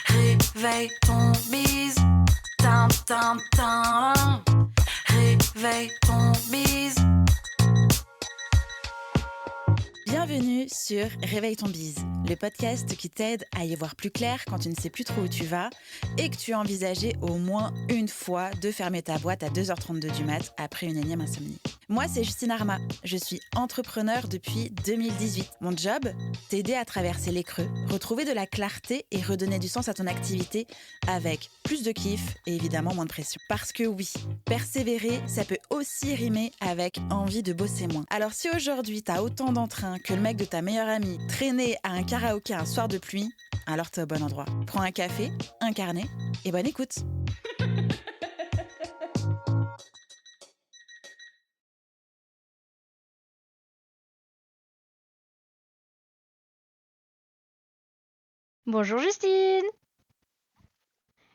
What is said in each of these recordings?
Réveille ton bise, tin tin tin. Réveille ton bise. Bienvenue sur Réveille ton bise, le podcast qui t'aide à y voir plus clair quand tu ne sais plus trop où tu vas et que tu as envisagé au moins une fois de fermer ta boîte à 2h32 du mat après une énième insomnie. Moi, c'est Justine Arma, je suis entrepreneur depuis 2018. Mon job, t'aider à traverser les creux, retrouver de la clarté et redonner du sens à ton activité avec plus de kiff et évidemment moins de pression. Parce que oui, persévérer, ça peut aussi rimer avec envie de bosser moins. Alors si aujourd'hui t'as autant d'entrain que le mec de ta meilleure amie traîner à un karaoké un soir de pluie, alors t'es au bon endroit. Prends un café, un carnet et bonne écoute. Bonjour Justine.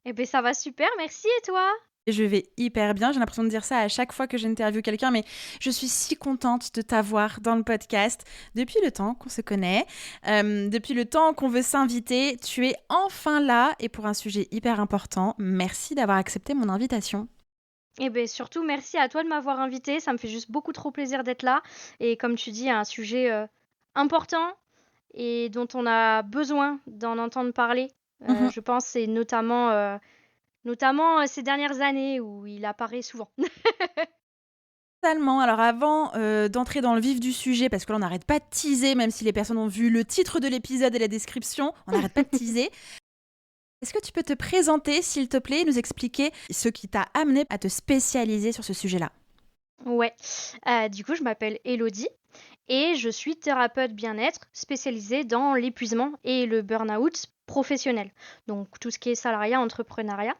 Eh ben ça va super, merci et toi? Je vais hyper bien, j'ai l'impression de dire ça à chaque fois que j'interviewe quelqu'un, mais je suis si contente de t'avoir dans le podcast. Depuis le temps qu'on se connaît, depuis le temps qu'on veut s'inviter, tu es enfin là et pour un sujet hyper important. Merci d'avoir accepté mon invitation. Eh ben surtout merci à toi de m'avoir invitée, ça me fait juste beaucoup trop plaisir d'être là. Et comme tu dis, un sujet important et dont on a besoin d'en entendre parler. Mhm. Je pense c'est notamment ces dernières années où il apparaît souvent. Totalement. Alors avant d'entrer dans le vif du sujet, parce que là on n'arrête pas de teaser, même si les personnes ont vu le titre de l'épisode et la description, on n'arrête pas de teaser. Est-ce que tu peux te présenter, s'il te plaît, et nous expliquer ce qui t'a amené à te spécialiser sur ce sujet-là? Ouais. Du coup, je m'appelle Elodie et je suis thérapeute bien-être spécialisée dans l'épuisement et le burn-out professionnel. Donc tout ce qui est salariat, entrepreneuriat.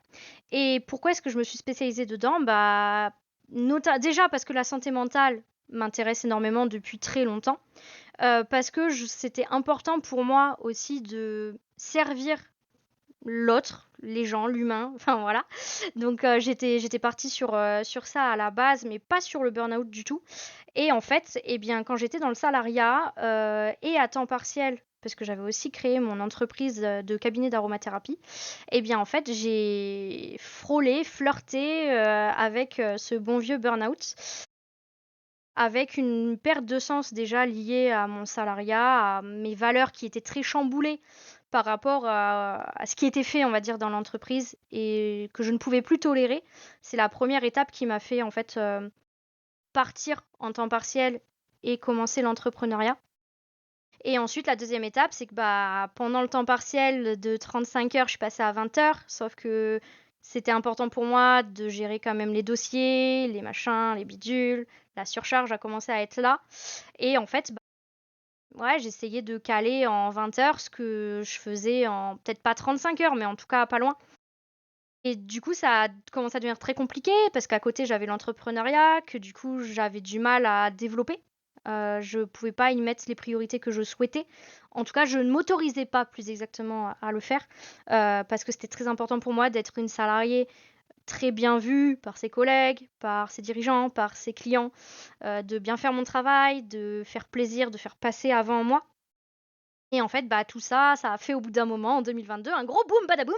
Et pourquoi est-ce que je me suis spécialisée dedans? Bah, déjà parce que la santé mentale m'intéresse énormément depuis très longtemps. Parce que c'était important pour moi aussi de servir l'autre, les gens, l'humain, enfin voilà. Donc j'étais partie sur ça à la base, mais pas sur le burn-out du tout. Et en fait, eh bien, quand j'étais dans le salariat et à temps partiel, parce que j'avais aussi créé mon entreprise de cabinet d'aromathérapie, eh bien, en fait, j'ai frôlé, flirté avec ce bon vieux burn-out, avec une perte de sens déjà liée à mon salariat, à mes valeurs qui étaient très chamboulées par rapport à ce qui était fait, on va dire, dans l'entreprise et que je ne pouvais plus tolérer. C'est la première étape qui m'a fait, en fait, partir en temps partiel et commencer l'entrepreneuriat. Et ensuite, la deuxième étape, c'est que bah, pendant le temps partiel de 35 heures, je suis passée à 20 heures, sauf que c'était important pour moi de gérer quand même les dossiers, les machins, les bidules, la surcharge a commencé à être là. Et en fait, bah, ouais, j'essayais de caler en 20 heures ce que je faisais en peut-être pas 35 heures, mais en tout cas pas loin. Et du coup, ça a commencé à devenir très compliqué parce qu'à côté, j'avais l'entrepreneuriat que du coup, j'avais du mal à développer. Je pouvais pas y mettre les priorités que je souhaitais. En tout cas, je ne m'autorisais pas plus exactement à le faire parce que c'était très important pour moi d'être une salariée très bien vue par ses collègues, par ses dirigeants, par ses clients, de bien faire mon travail, de faire plaisir, de faire passer avant moi. Et en fait, bah, tout ça, ça a fait au bout d'un moment, en 2022, un gros boom badaboum.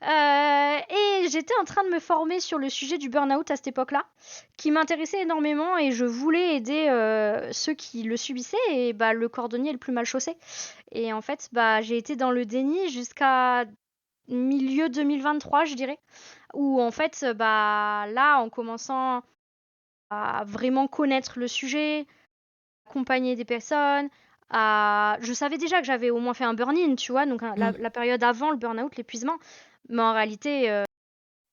Et j'étais en train de me former sur le sujet du burn-out à cette époque-là, qui m'intéressait énormément et je voulais aider ceux qui le subissaient et bah, le cordonnier est le plus mal chaussé. Et en fait, bah, j'ai été dans le déni jusqu'à milieu 2023, je dirais, où en fait, bah, là, en commençant à vraiment connaître le sujet, accompagner des personnes. Je savais déjà que j'avais au moins fait un burn-in, tu vois, donc Mm. la période avant le burn-out, l'épuisement. Mais en réalité,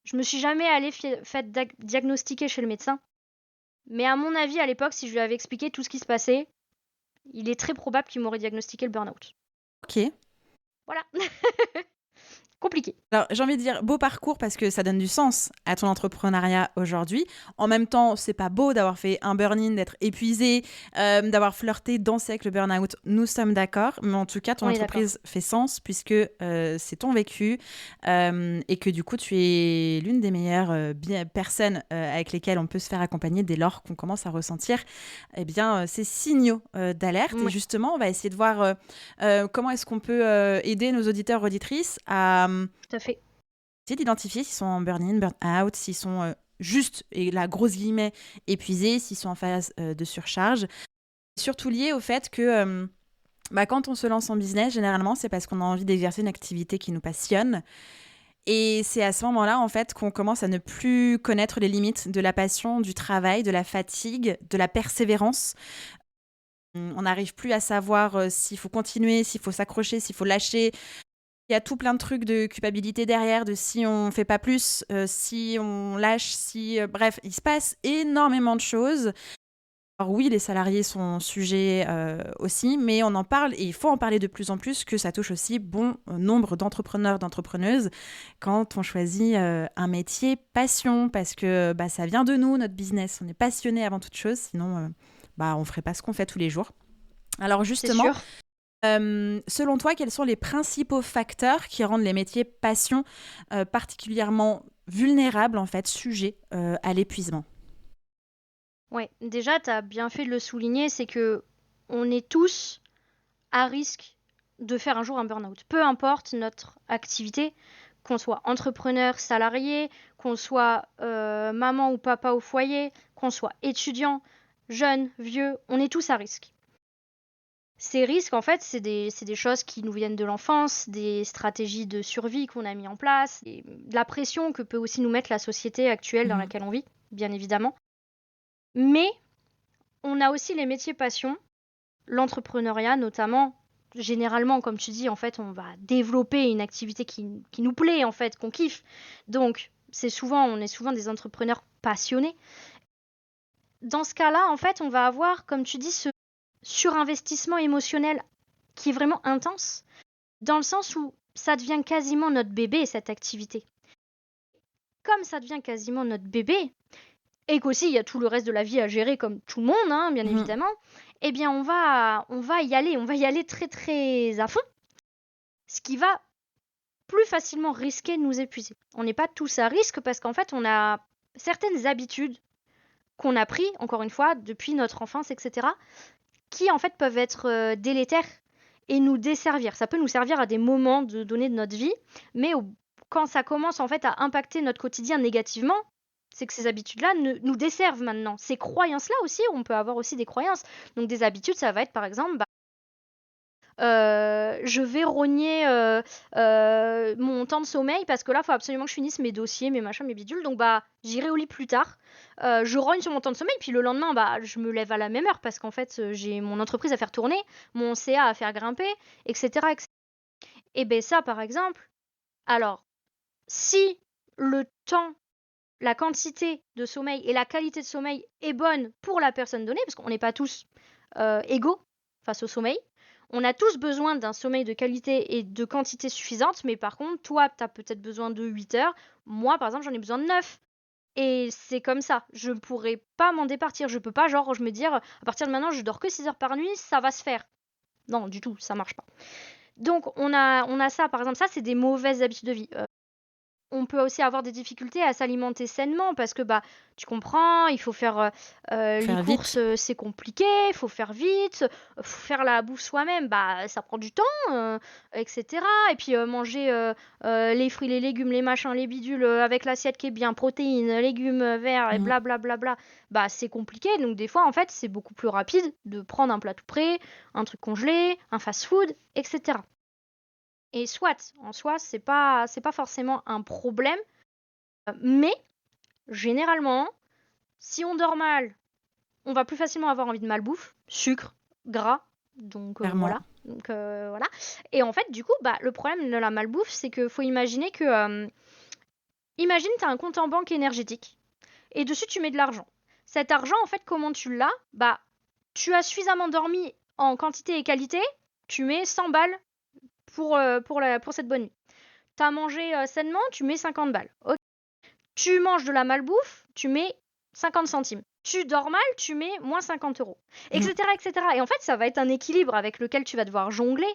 je me suis jamais allée fait diagnostiquer chez le médecin. Mais à mon avis, à l'époque, si je lui avais expliqué tout ce qui se passait, il est très probable qu'il m'aurait diagnostiqué le burn-out. Ok. Voilà. compliqué. Alors, j'ai envie de dire beau parcours parce que ça donne du sens à ton entrepreneuriat aujourd'hui. En même temps, c'est pas beau d'avoir fait un burn-in, d'être épuisé, d'avoir flirté, dansé avec le burn-out. Nous sommes d'accord, mais en tout cas, ton On est d'accord. entreprise fait sens puisque c'est ton vécu et que du coup, tu es l'une des meilleures personnes avec lesquelles on peut se faire accompagner dès lors qu'on commence à ressentir ces signaux d'alerte. Et Ouais, justement, on va essayer de voir comment est-ce qu'on peut aider nos auditeurs, auditrices à tout à fait. essayer d'identifier s'ils sont en burn-in, burn-out, s'ils sont juste, et la grosse guillemets, épuisés, s'ils sont en phase de surcharge. Surtout lié au fait que quand on se lance en business, généralement, c'est parce qu'on a envie d'exercer une activité qui nous passionne. Et c'est à ce moment-là, en fait, qu'on commence à ne plus connaître les limites de la passion, du travail, de la fatigue, de la persévérance. On n'arrive plus à savoir s'il faut continuer, s'il faut s'accrocher, s'il faut lâcher. Il y a tout plein de trucs de culpabilité derrière, de si on fait pas plus, si on lâche, si... bref, il se passe énormément de choses. Alors oui, les salariés sont sujets aussi, mais on en parle et il faut en parler de plus en plus que ça touche aussi bon nombre d'entrepreneurs, d'entrepreneuses quand on choisit un métier passion parce que ça vient de nous, notre business. On est passionné avant toute chose, sinon on ferait pas ce qu'on fait tous les jours. Alors C'est justement, sûr. selon toi, quels sont les principaux facteurs qui rendent les métiers passion particulièrement vulnérables, en fait, sujets à l'épuisement? Ouais, déjà, tu as bien fait de le souligner, c'est que on est tous à risque de faire un jour un burn-out. Peu importe notre activité, qu'on soit entrepreneur, salarié, qu'on soit maman ou papa au foyer, qu'on soit étudiant, jeune, vieux, on est tous à risque. Ces risques, en fait, c'est des choses qui nous viennent de l'enfance, des stratégies de survie qu'on a mis en place, et de la pression que peut aussi nous mettre la société actuelle dans Mhm. laquelle on vit, bien évidemment. Mais on a aussi les métiers passion, l'entrepreneuriat notamment. Généralement, comme tu dis, en fait, on va développer une activité qui nous plaît, en fait, qu'on kiffe. Donc, on est souvent des entrepreneurs passionnés. Dans ce cas-là, en fait, on va avoir, comme tu dis, ce surinvestissement émotionnel qui est vraiment intense, dans le sens où ça devient quasiment notre bébé, cette activité. Comme ça devient quasiment notre bébé, et qu'aussi il y a tout le reste de la vie à gérer comme tout le monde, hein, bien Mhm. évidemment, eh bien on va y aller très très à fond, ce qui va plus facilement risquer de nous épuiser. On n'est pas tous à risque parce qu'en fait on a certaines habitudes qu'on a pris, encore une fois, depuis notre enfance, etc., qui en fait peuvent être délétères et nous desservir. Ça peut nous servir à des moments donnés de notre vie, mais quand ça commence en fait à impacter notre quotidien négativement, c'est que ces habitudes-là nous desservent maintenant. Ces croyances-là aussi, on peut avoir aussi des croyances. Donc des habitudes, ça va être par exemple, je vais rogner mon temps de sommeil parce que là, il faut absolument que je finisse mes dossiers, mes machins, mes bidules. Donc j'irai au lit plus tard. Je rogne sur mon temps de sommeil, puis le lendemain, je me lève à la même heure parce qu'en fait, j'ai mon entreprise à faire tourner, mon CA à faire grimper, etc. etc. Et ben ça, par exemple, alors, si le temps, la quantité de sommeil et la qualité de sommeil est bonne pour la personne donnée, parce qu'on n'est pas tous égaux face au sommeil, on a tous besoin d'un sommeil de qualité et de quantité suffisante, mais par contre, toi, tu as peut-être besoin de 8 heures. Moi, par exemple, j'en ai besoin de 9. Et c'est comme ça. Je ne pourrais pas m'en départir. Je peux pas, genre, je me dire, à partir de maintenant, je dors que 6 heures par nuit, ça va se faire. Non, du tout, ça marche pas. Donc, on a ça, par exemple, ça, c'est des mauvaises habitudes de vie. On peut aussi avoir des difficultés à s'alimenter sainement parce que tu comprends, il faut faire les Faire courses, vite. c'est compliqué, il faut faire vite, faut faire la bouffe soi-même, ça prend du temps, etc. Et puis manger les fruits, les légumes, les machins, les bidules avec l'assiette qui est bien, protéines, légumes verts et Mhm. blablabla, c'est compliqué. Donc des fois, en fait, c'est beaucoup plus rapide de prendre un plat tout prêt, un truc congelé, un fast-food, etc. Et soit, en soi, c'est pas forcément un problème, mais généralement, si on dort mal, on va plus facilement avoir envie de malbouffe, sucre, gras, donc Clairement. voilà. Donc voilà. Et en fait, du coup, le problème de la malbouffe, c'est qu'il faut imaginer que, imagine, tu as un compte en banque énergétique et dessus tu mets de l'argent. Cet argent, en fait, comment tu l'as? Tu as suffisamment dormi en quantité et qualité, tu mets 100 balles pour cette bonne nuit. T'as mangé sainement, tu mets 50 balles. Ok. Tu manges de la malbouffe, tu mets 50 centimes. Tu dors mal, tu mets moins 50 euros, etc., etc. Et en fait, ça va être un équilibre avec lequel tu vas devoir jongler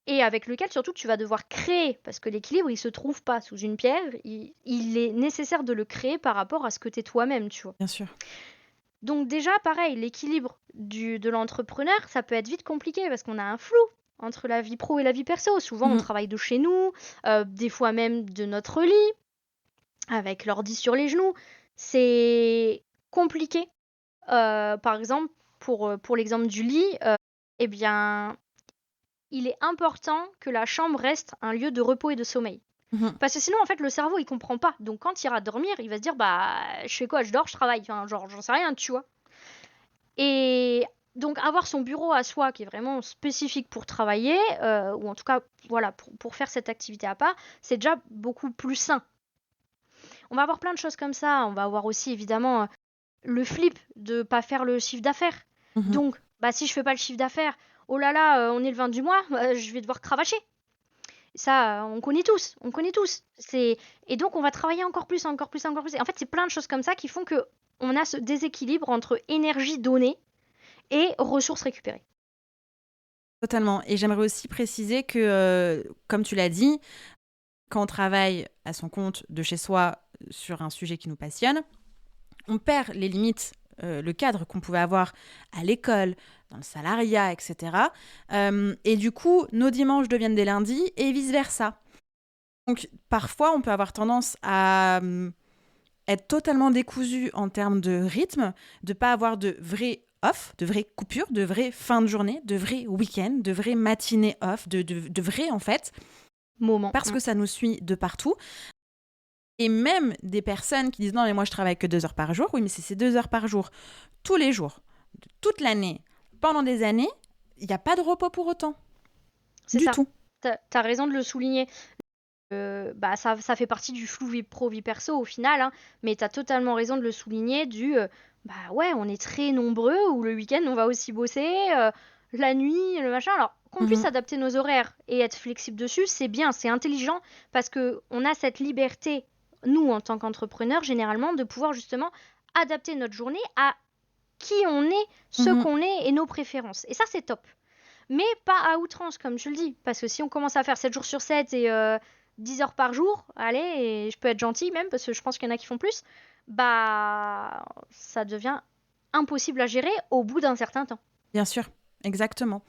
et avec lequel surtout tu vas devoir créer. Parce que l'équilibre, il se trouve pas sous une pierre. Il est nécessaire de le créer par rapport à ce que t'es toi-même, tu vois. Bien sûr. Donc déjà, pareil, l'équilibre de l'entrepreneur, ça peut être vite compliqué parce qu'on a un flou entre la vie pro et la vie perso. Souvent, on travaille de chez nous, des fois même de notre lit, avec l'ordi sur les genoux. C'est compliqué. Par exemple, pour l'exemple du lit, eh bien, il est important que la chambre reste un lieu de repos et de sommeil. Parce que sinon, en fait, le cerveau, il comprend pas. Donc, quand il ira dormir, il va se dire, bah, je fais quoi? Je dors, je travaille. Enfin, genre, j'en sais rien, tu vois. Et donc, avoir son bureau à soi, qui est vraiment spécifique pour travailler, ou en tout cas, voilà, pour faire cette activité à part, c'est déjà beaucoup plus sain. On va avoir plein de choses comme ça. On va avoir aussi, évidemment, le flip de pas faire le chiffre d'affaires. Donc, bah, si je fais pas le chiffre d'affaires, oh là là, on est le 20 du mois, je vais devoir cravacher. Ça, on connaît tous, on connaît tous. Et donc, on va travailler encore plus, encore plus, encore plus. Et en fait, c'est plein de choses comme ça qui font que on a ce déséquilibre entre énergie donnée et ressources récupérées. Totalement. Et j'aimerais aussi préciser que, comme tu l'as dit, quand on travaille à son compte de chez soi sur un sujet qui nous passionne, on perd les limites, le cadre qu'on pouvait avoir à l'école, dans le salariat, etc. Et du coup, nos dimanches deviennent des lundis et vice-versa. Donc, parfois, on peut avoir tendance à être totalement décousu en termes de rythme, de ne pas avoir de vrai off, de vraies coupures, de vraies fins de journée, de vrais week-ends, de vraies matinées off, de vrais, en fait, Moment. parce que ça nous suit de partout. Et même des personnes qui disent non, mais moi je travaille que 2 heures par jour. Oui, mais c'est 2 heures par jour, tous les jours, toute l'année, pendant des années, il n'y a pas de repos pour autant. C'est du ça. tout. T'as raison de le souligner. Bah, ça fait partie du flou vie pro, vie perso au final, hein, mais t'as totalement raison de le souligner bah ouais, on est très nombreux, ou le week-end on va aussi bosser, la nuit, le machin. Alors, qu'on puisse adapter nos horaires et être flexible dessus, c'est bien, c'est intelligent, parce que on a cette liberté, nous, en tant qu'entrepreneurs, généralement, de pouvoir justement adapter notre journée à qui on est, ce qu'on est et nos préférences. Et ça, c'est top. Mais pas à outrance, comme tu le dis. Parce que si on commence à faire 7 jours sur 7 et 10 heures par jour, allez, et je peux être gentille même, parce que je pense qu'il y en a qui font plus, bah ça devient impossible à gérer au bout d'un certain temps. Bien sûr, exactement.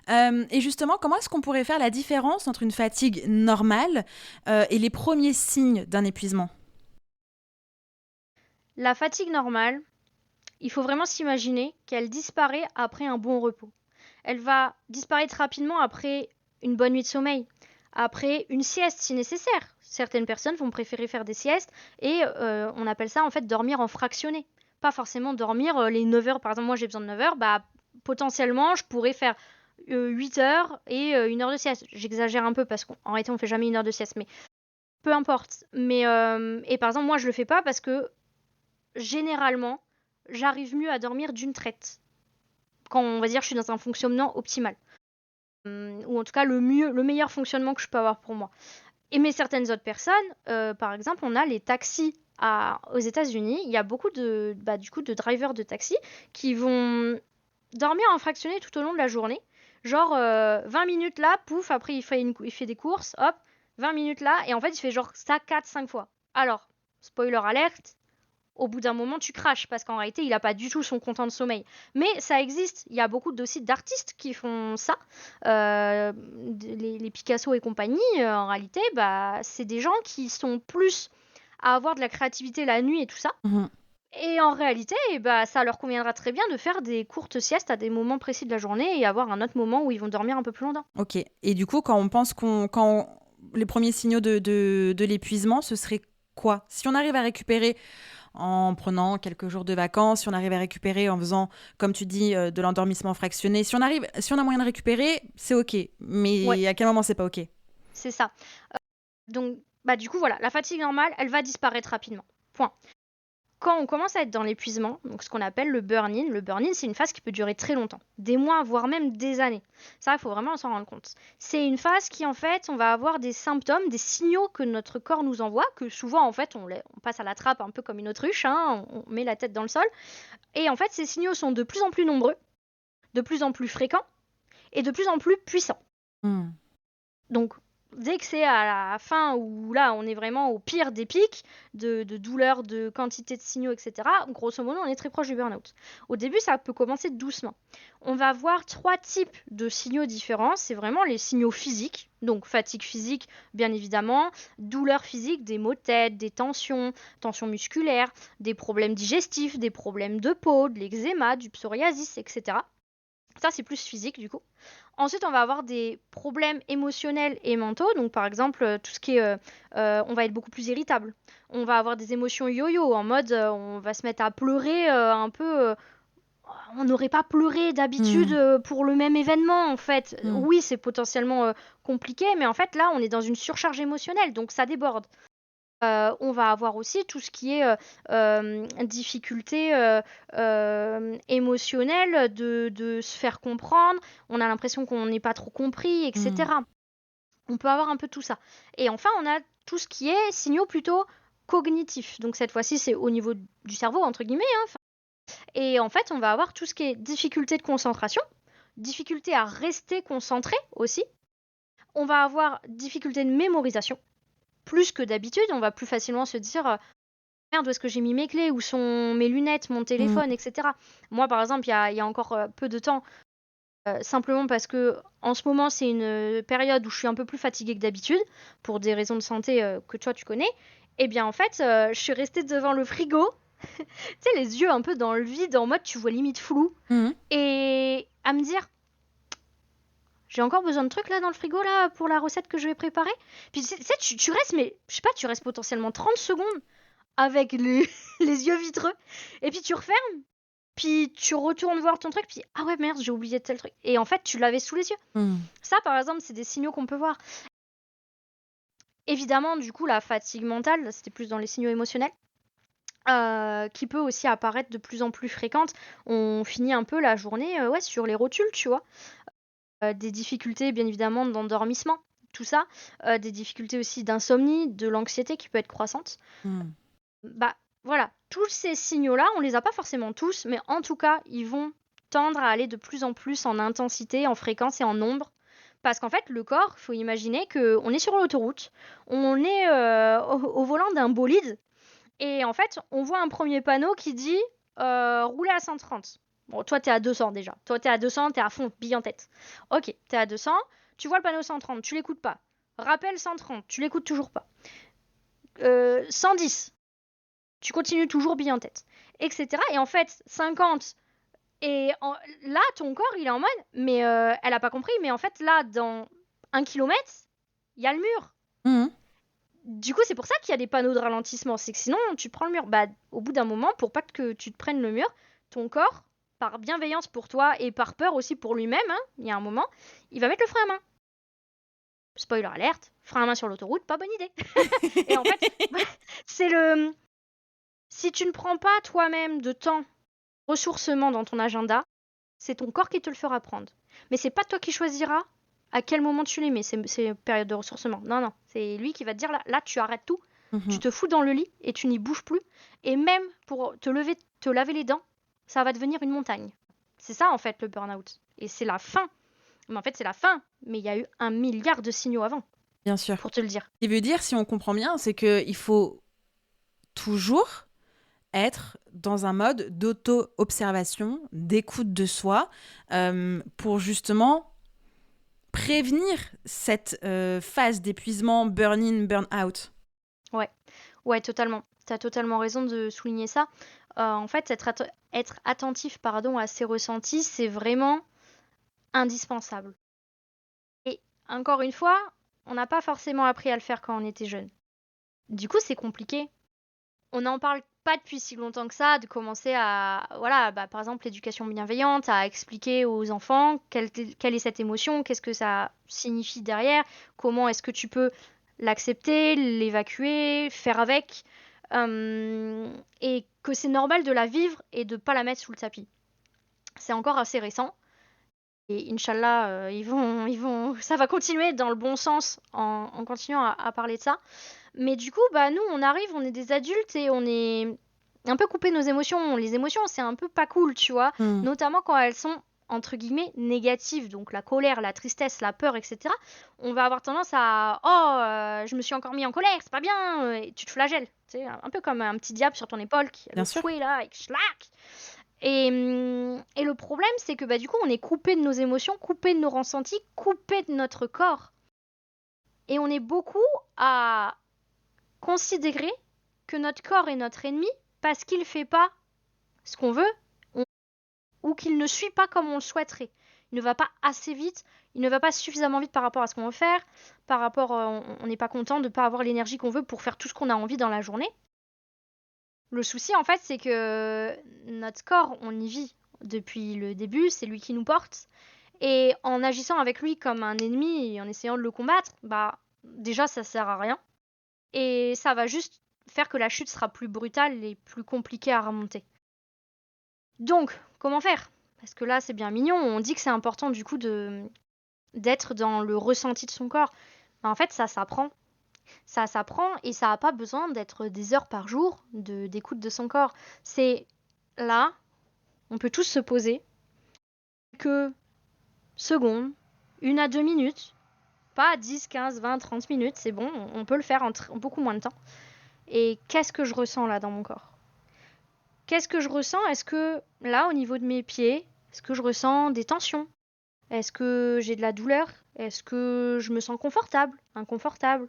Et justement, comment est-ce qu'on pourrait faire la différence entre une fatigue normale et les premiers signes d'un épuisement ? La fatigue normale, il faut vraiment s'imaginer qu'elle disparaît après un bon repos. Elle va disparaître rapidement après une bonne nuit de sommeil, après une sieste si nécessaire. Certaines personnes vont préférer faire des siestes et on appelle ça en fait dormir en fractionné. Pas forcément dormir les 9 heures, par exemple moi j'ai besoin de 9 heures, bah potentiellement je pourrais faire 8 heures et 1 heure de sieste. J'exagère un peu parce qu'en réalité on fait jamais 1 heure de sieste, mais peu importe. Mais et par exemple moi je le fais pas parce que généralement j'arrive mieux à dormir d'une traite quand on va dire je suis dans un fonctionnement optimal. Ou en tout cas le meilleur fonctionnement que je peux avoir pour moi. Mais certaines autres personnes, par exemple, on a les taxis aux États-Unis. Il y a beaucoup de drivers de taxi qui vont dormir en fractionné tout au long de la journée. Genre 20 minutes là, pouf, après il fait des courses, hop, 20 minutes là, et en fait il fait genre ça 4-5 fois. Alors, spoiler alerte, au bout d'un moment, tu craches parce qu'en réalité, il n'a pas du tout son content de sommeil. Mais ça existe. Il y a beaucoup aussi d'artistes qui font ça. Les Picasso et compagnie, en réalité, bah, c'est des gens qui sont plus à avoir de la créativité la nuit et tout ça. Et en réalité, bah, ça leur conviendra très bien de faire des courtes siestes à des moments précis de la journée et avoir un autre moment où ils vont dormir un peu plus longtemps. Ok. Et du coup, quand on pense les premiers signaux de l'épuisement, ce serait quoi ? Si on arrive à récupérer en prenant quelques jours de vacances, si on arrive à récupérer en faisant, comme tu dis, de l'endormissement fractionné, si on a moyen de récupérer, c'est ok. Mais Ouais. à quel moment c'est pas ok ? C'est ça. Donc, bah, du coup, voilà, la fatigue normale, elle va disparaître rapidement. Point. Quand on commence à être dans l'épuisement, donc ce qu'on appelle le burn-in, c'est une phase qui peut durer très longtemps, des mois, voire même des années. Ça, il faut vraiment s'en rendre compte. C'est une phase qui, en fait, on va avoir des symptômes, des signaux que notre corps nous envoie, que souvent, en fait, on passe à la trappe un peu comme une autruche, hein, on met la tête dans le sol. Et en fait, ces signaux sont de plus en plus nombreux, de plus en plus fréquents et de plus en plus puissants. Donc, dès que c'est à la fin où là, on est vraiment au pire des pics de douleur, de quantité de signaux, etc., grosso modo, on est très proche du burn-out. Au début, ça peut commencer doucement. On va avoir 3 types de signaux différents. C'est vraiment les signaux physiques, donc fatigue physique, bien évidemment, douleur physique, des maux de tête, des tensions musculaires, des problèmes digestifs, des problèmes de peau, de l'eczéma, du psoriasis, etc. Ça, c'est plus physique, du coup. Ensuite, on va avoir des problèmes émotionnels et mentaux. Donc, par exemple, tout ce qui est... on va être beaucoup plus irritable. On va avoir des émotions yo-yo, en mode, on va se mettre à pleurer un peu... on n'aurait pas pleuré d'habitude pour le même événement, en fait. Oui, c'est potentiellement compliqué, mais en fait, là, on est dans une surcharge émotionnelle, donc ça déborde. On va avoir aussi tout ce qui est difficulté émotionnelle de se faire comprendre. On a l'impression qu'on n'est pas trop compris, etc. On peut avoir un peu tout ça. Et enfin, on a tout ce qui est signaux plutôt cognitifs. Donc cette fois-ci, c'est au niveau du cerveau, entre guillemets. Hein. Et en fait, on va avoir tout ce qui est difficulté de concentration, difficulté à rester concentré aussi. On va avoir difficulté de mémorisation. Plus que d'habitude, on va plus facilement se dire merde, où est-ce que j'ai mis mes clés, où sont mes lunettes, mon téléphone, etc. Moi, par exemple, il y a encore peu de temps, simplement parce que en ce moment, c'est une période où je suis un peu plus fatiguée que d'habitude, pour des raisons de santé que toi, tu connais. Eh bien, en fait, je suis restée devant le frigo, tu sais, les yeux un peu dans le vide, en mode tu vois limite flou, et à me dire j'ai encore besoin de trucs là dans le frigo là pour la recette que je vais préparer. Puis tu restes, mais je sais pas, tu restes potentiellement 30 secondes avec les yeux vitreux. Et puis tu refermes, puis tu retournes voir ton truc, puis ah ouais merde, j'ai oublié tel truc. Et en fait, tu l'avais sous les yeux. Ça, par exemple, c'est des signaux qu'on peut voir. Évidemment, du coup, la fatigue mentale, c'était plus dans les signaux émotionnels. Qui peut aussi apparaître de plus en plus fréquente. On finit un peu la journée sur les rotules, tu vois. Des difficultés bien évidemment d'endormissement, tout ça, des difficultés aussi d'insomnie, de l'anxiété qui peut être croissante. Bah voilà, tous ces signaux-là, on les a pas forcément tous, mais en tout cas, ils vont tendre à aller de plus en plus en intensité, en fréquence et en nombre. Parce qu'en fait, le corps, faut imaginer qu'on est sur l'autoroute, on est au volant d'un bolide, et en fait, on voit un premier panneau qui dit rouler à 130. Bon, toi, t'es à 200 déjà. Toi, t'es à 200, t'es à fond, bille en tête. Ok, t'es à 200, tu vois le panneau 130, tu l'écoutes pas. Rappel 130, tu l'écoutes toujours pas. 110, tu continues toujours bille en tête. Etc. Et en fait, 50, là, ton corps, il est en mode, mais elle a pas compris, mais en fait, là, dans 1 kilomètre, il y a le mur. Du coup, c'est pour ça qu'il y a des panneaux de ralentissement. C'est que sinon, tu prends le mur. Bah, au bout d'un moment, pour pas que tu te prennes le mur, ton corps, par bienveillance pour toi et par peur aussi pour lui-même, hein, il y a un moment, il va mettre le frein à main. Spoiler alerte, frein à main sur l'autoroute, pas bonne idée. Et en fait, c'est le... Si tu ne prends pas toi-même de temps, ressourcement dans ton agenda, c'est ton corps qui te le fera prendre. Mais c'est pas toi qui choisiras à quel moment tu les mets, ces périodes de ressourcement. Non, c'est lui qui va te dire là tu arrêtes tout, tu te fous dans le lit et tu n'y bouges plus. Et même pour te laver les dents, ça va devenir une montagne. C'est ça en fait le burn-out. Et c'est la fin. Mais en fait c'est la fin, mais il y a eu 1 milliard de signaux avant. Bien sûr. Pour te le dire. Ce qui veut dire, si on comprend bien, c'est qu'il faut toujours être dans un mode d'auto-observation, d'écoute de soi, pour justement prévenir cette phase d'épuisement, burn-in, burn-out. Ouais, totalement. Tu as totalement raison de souligner ça. En fait, être attentif à ses ressentis, c'est vraiment indispensable. Et encore une fois, on n'a pas forcément appris à le faire quand on était jeune. Du coup, c'est compliqué. On n'en parle pas depuis si longtemps que ça, de commencer à, par exemple, l'éducation bienveillante, à expliquer aux enfants quelle est cette émotion, qu'est-ce que ça signifie derrière, comment est-ce que tu peux l'accepter, l'évacuer, faire avec. et que c'est normal de la vivre et de pas la mettre sous le tapis. C'est encore assez récent. Et Inch'Allah, ça va continuer dans le bon sens en continuant à parler de ça. Mais du coup, nous, on arrive, on est des adultes et on est un peu coupé de nos émotions. Les émotions, c'est un peu pas cool, tu vois. Notamment quand elles sont, entre guillemets, négatives. Donc la colère, la tristesse, la peur, etc. On va avoir tendance à je me suis encore mis en colère, c'est pas bien. Et tu te flagelles. Tu sais, un peu comme un petit diable sur ton épaule qui a Bien le sûr. fouet là, et schlac. Et le problème, c'est que du coup, on est coupé de nos émotions, coupé de nos ressentis, coupé de notre corps. Et on est beaucoup à considérer que notre corps est notre ennemi parce qu'il ne fait pas ce qu'on veut ou qu'il ne suit pas comme on le souhaiterait. Il ne va pas assez vite, il ne va pas suffisamment vite par rapport à ce qu'on veut faire, on n'est pas content de ne pas avoir l'énergie qu'on veut pour faire tout ce qu'on a envie dans la journée. Le souci, en fait, c'est que notre corps, on y vit depuis le début, c'est lui qui nous porte. Et en agissant avec lui comme un ennemi et en essayant de le combattre, déjà, ça sert à rien. Et ça va juste faire que la chute sera plus brutale et plus compliquée à remonter. Donc, comment faire ? Parce que là, c'est bien mignon, on dit que c'est important du coup d'être dans le ressenti de son corps. Mais en fait, ça s'apprend. Ça s'apprend et ça n'a pas besoin d'être des heures par jour d'écoute de son corps. C'est là, on peut tous se poser quelques secondes, 1 à 2 minutes, pas 10, 15, 20, 30 minutes, c'est bon, on peut le faire en beaucoup moins de temps. Et qu'est-ce que je ressens là dans mon corps ? Qu'est-ce que je ressens ? Est-ce que là, au niveau de mes pieds, est-ce que je ressens des tensions ? Est-ce que j'ai de la douleur ? Est-ce que je me sens confortable, inconfortable ?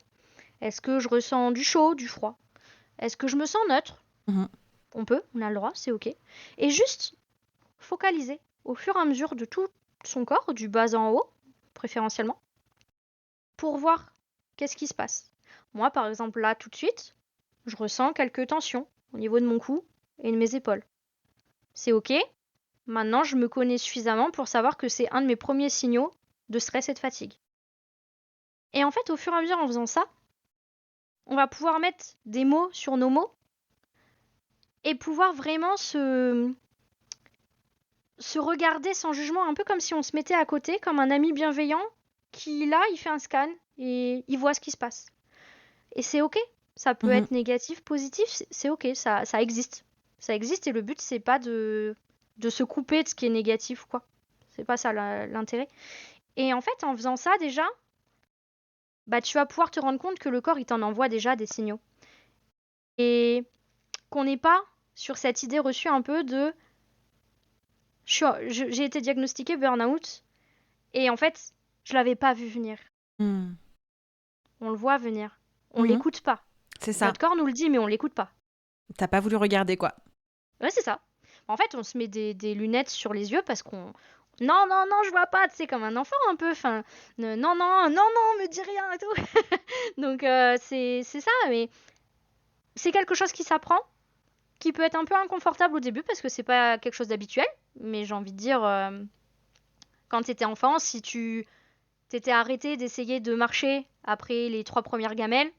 Est-ce que je ressens du chaud, du froid ? Est-ce que je me sens neutre ? On a le droit, c'est ok. Et juste focaliser au fur et à mesure de tout son corps, du bas en haut, préférentiellement, pour voir qu'est-ce qui se passe. Moi, par exemple, là, tout de suite, je ressens quelques tensions au niveau de mon cou et de mes épaules. C'est ok. Maintenant, je me connais suffisamment pour savoir que c'est un de mes premiers signaux de stress et de fatigue. Et en fait, au fur et à mesure, en faisant ça, on va pouvoir mettre des mots sur nos mots et pouvoir vraiment se regarder sans jugement, un peu comme si on se mettait à côté, comme un ami bienveillant qui, là, il fait un scan et il voit ce qui se passe. Et c'est ok. Ça peut être négatif, positif, c'est ok, ça existe. Ça existe et le but, c'est pas de se couper de ce qui est négatif, quoi. C'est pas ça l'intérêt. Et en fait, en faisant ça, déjà, tu vas pouvoir te rendre compte que le corps, il t'en envoie déjà des signaux. Et qu'on n'est pas sur cette idée reçue un peu de j'ai été diagnostiquée burn-out et en fait, je l'avais pas vu venir. On le voit venir. On l'écoute pas. C'est ça. Notre corps nous le dit, mais on l'écoute pas. T'as pas voulu regarder, quoi. Ouais, c'est ça. En fait, on se met des lunettes sur les yeux parce qu'on... Non, je vois pas, tu sais, comme un enfant un peu. Enfin, non, me dis rien et tout. Donc, c'est ça, mais c'est quelque chose qui s'apprend, qui peut être un peu inconfortable au début parce que c'est pas quelque chose d'habituel. Mais j'ai envie de dire, quand t'étais enfant, si tu t'étais arrêté d'essayer de marcher après les 3 premières gamelles,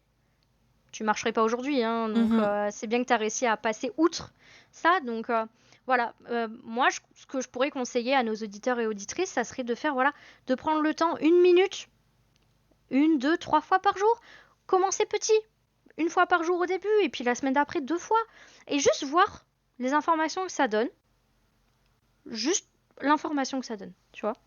tu marcherais pas aujourd'hui, hein, donc c'est bien que tu as réussi à passer outre ça. Donc voilà, moi, ce que je pourrais conseiller à nos auditeurs et auditrices, ça serait de faire, de prendre le temps, 1 minute, 1, 2, 3 fois par jour. Commencer petit, 1 fois par jour au début, et puis la semaine d'après, 2 fois. Et juste voir les informations que ça donne. Juste l'information que ça donne, tu vois.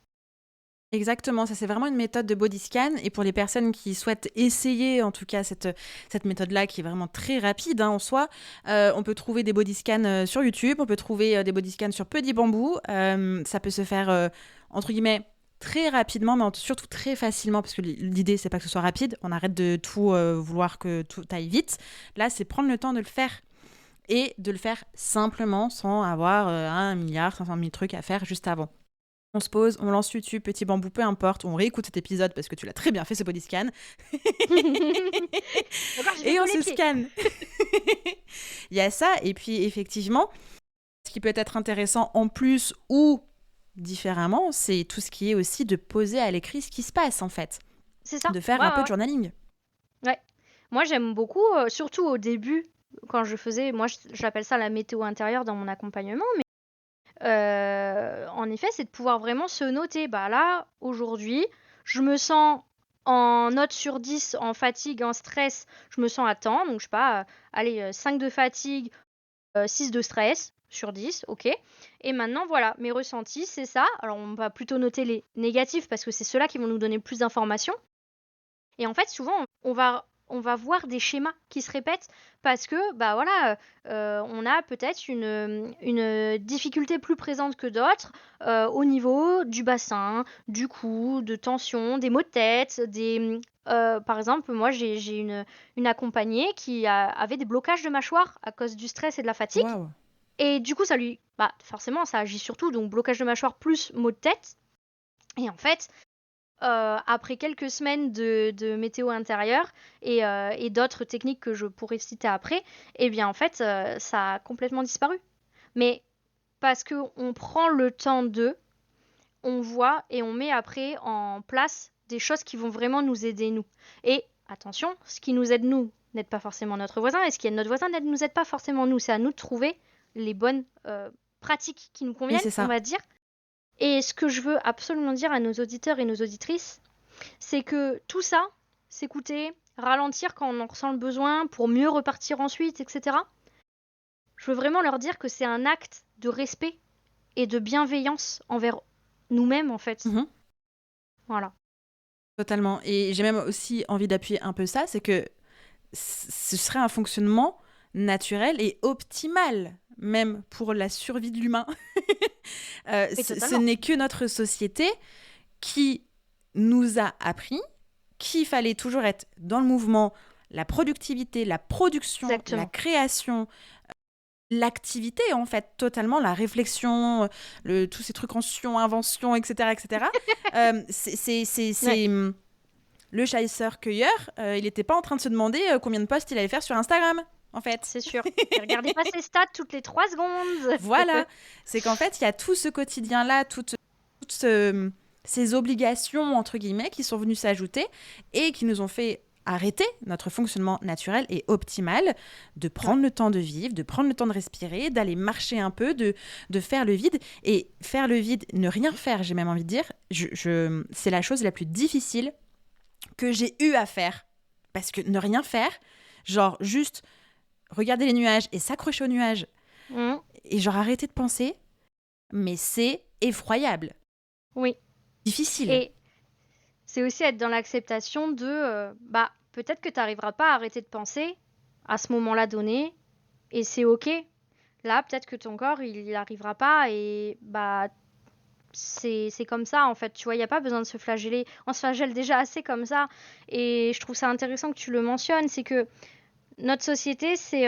Exactement, ça c'est vraiment une méthode de body scan et pour les personnes qui souhaitent essayer en tout cas cette méthode-là qui est vraiment très rapide en soi, on peut trouver des body scans sur YouTube, on peut trouver des body scans sur Petit Bambou, ça peut se faire entre guillemets très rapidement mais surtout très facilement parce que l'idée c'est pas que ce soit rapide, on arrête de tout vouloir que tout aille vite, là c'est prendre le temps de le faire et de le faire simplement sans avoir 1 milliard 500 000 trucs à faire juste avant. On se pose, on lance YouTube, Petit Bambou, peu importe, on réécoute cet épisode parce que tu l'as très bien fait ce body scan. Et on se scanne. Il y a ça, et puis effectivement, ce qui peut être intéressant en plus ou différemment, c'est tout ce qui est aussi de poser à l'écrit ce qui se passe en fait. C'est ça. De faire un peu de journaling. Ouais. Moi j'aime beaucoup, surtout au début quand je faisais, moi j'appelle ça la météo intérieure dans mon accompagnement, mais en effet, c'est de pouvoir vraiment se noter. Bah là, aujourd'hui, je me sens en note sur 10, en fatigue, en stress, je me sens à temps. Donc, je sais pas, allez, 5 de fatigue, 6 de stress sur 10, ok. Et maintenant, voilà, mes ressentis, c'est ça. Alors, on va plutôt noter les négatifs parce que c'est ceux-là qui vont nous donner plus d'informations. Et en fait, souvent, on va voir des schémas qui se répètent parce que, bah voilà, on a peut-être une difficulté plus présente que d'autres au niveau du bassin, du cou, de tension, des maux de tête, par exemple, moi, j'ai une accompagnée qui avait des blocages de mâchoire à cause du stress et de la fatigue. Waouh. Et du coup, bah, forcément, ça agit surtout, donc blocage de mâchoire plus maux de tête. Et en fait, après quelques semaines de météo intérieure et d'autres techniques que je pourrais citer après, eh bien en fait, ça a complètement disparu. Mais parce qu'on prend le temps on voit et on met après en place des choses qui vont vraiment nous aider, nous. Et attention, ce qui nous aide, nous, n'aide pas forcément notre voisin, et ce qui aide notre voisin ne nous aide pas forcément nous. C'est à nous de trouver les bonnes pratiques qui nous Oui, conviennent, c'est on ça. va dire. Et ce que je veux absolument dire à nos auditeurs et nos auditrices, c'est que tout ça, s'écouter, ralentir quand on en ressent le besoin pour mieux repartir ensuite, etc. Je veux vraiment leur dire que c'est un acte de respect et de bienveillance envers nous-mêmes, en fait. Mhm. Voilà. Totalement. Et j'ai même aussi envie d'appuyer un peu ça, c'est que ce serait un fonctionnement naturel et optimal, même pour la survie de l'humain. Mais Ce totalement. n'est que notre société qui nous a appris qu'il fallait toujours être dans le mouvement, la productivité, la production, la Exactement. création, l'activité en fait, totalement, la réflexion, tous ces trucs en invention, etc. etc. Ouais, Le chasseur-cueilleur, il n'était pas en train de se demander combien de posts il allait faire sur Instagram, en fait. c'est sûr. Et regardez pas ses stats toutes les 3 secondes. Voilà, c'est qu'en fait, il y a tout ce quotidien-là, ces obligations, entre guillemets, qui sont venues s'ajouter et qui nous ont fait arrêter notre fonctionnement naturel et optimal, de prendre le temps de vivre, de prendre le temps de respirer, d'aller marcher un peu, de faire le vide. Et faire le vide, ne rien faire, j'ai même envie de dire, c'est la chose la plus difficile que j'ai eu à faire. Parce que ne rien faire, genre juste regarder les nuages et s'accrocher aux nuages Mmh. et genre arrêter de penser, mais c'est effroyable, Oui. difficile. Et c'est aussi être dans l'acceptation bah, peut-être que tu n'arriveras pas à arrêter de penser à ce moment-là donné, et c'est ok. Là, peut-être que ton corps, il n'y arrivera pas, et bah, c'est comme ça, en fait. Tu vois, il n'y a pas besoin de se flageller. On se flagelle déjà assez comme ça. Et je trouve ça intéressant que tu le mentionnes, c'est que notre société, c'est...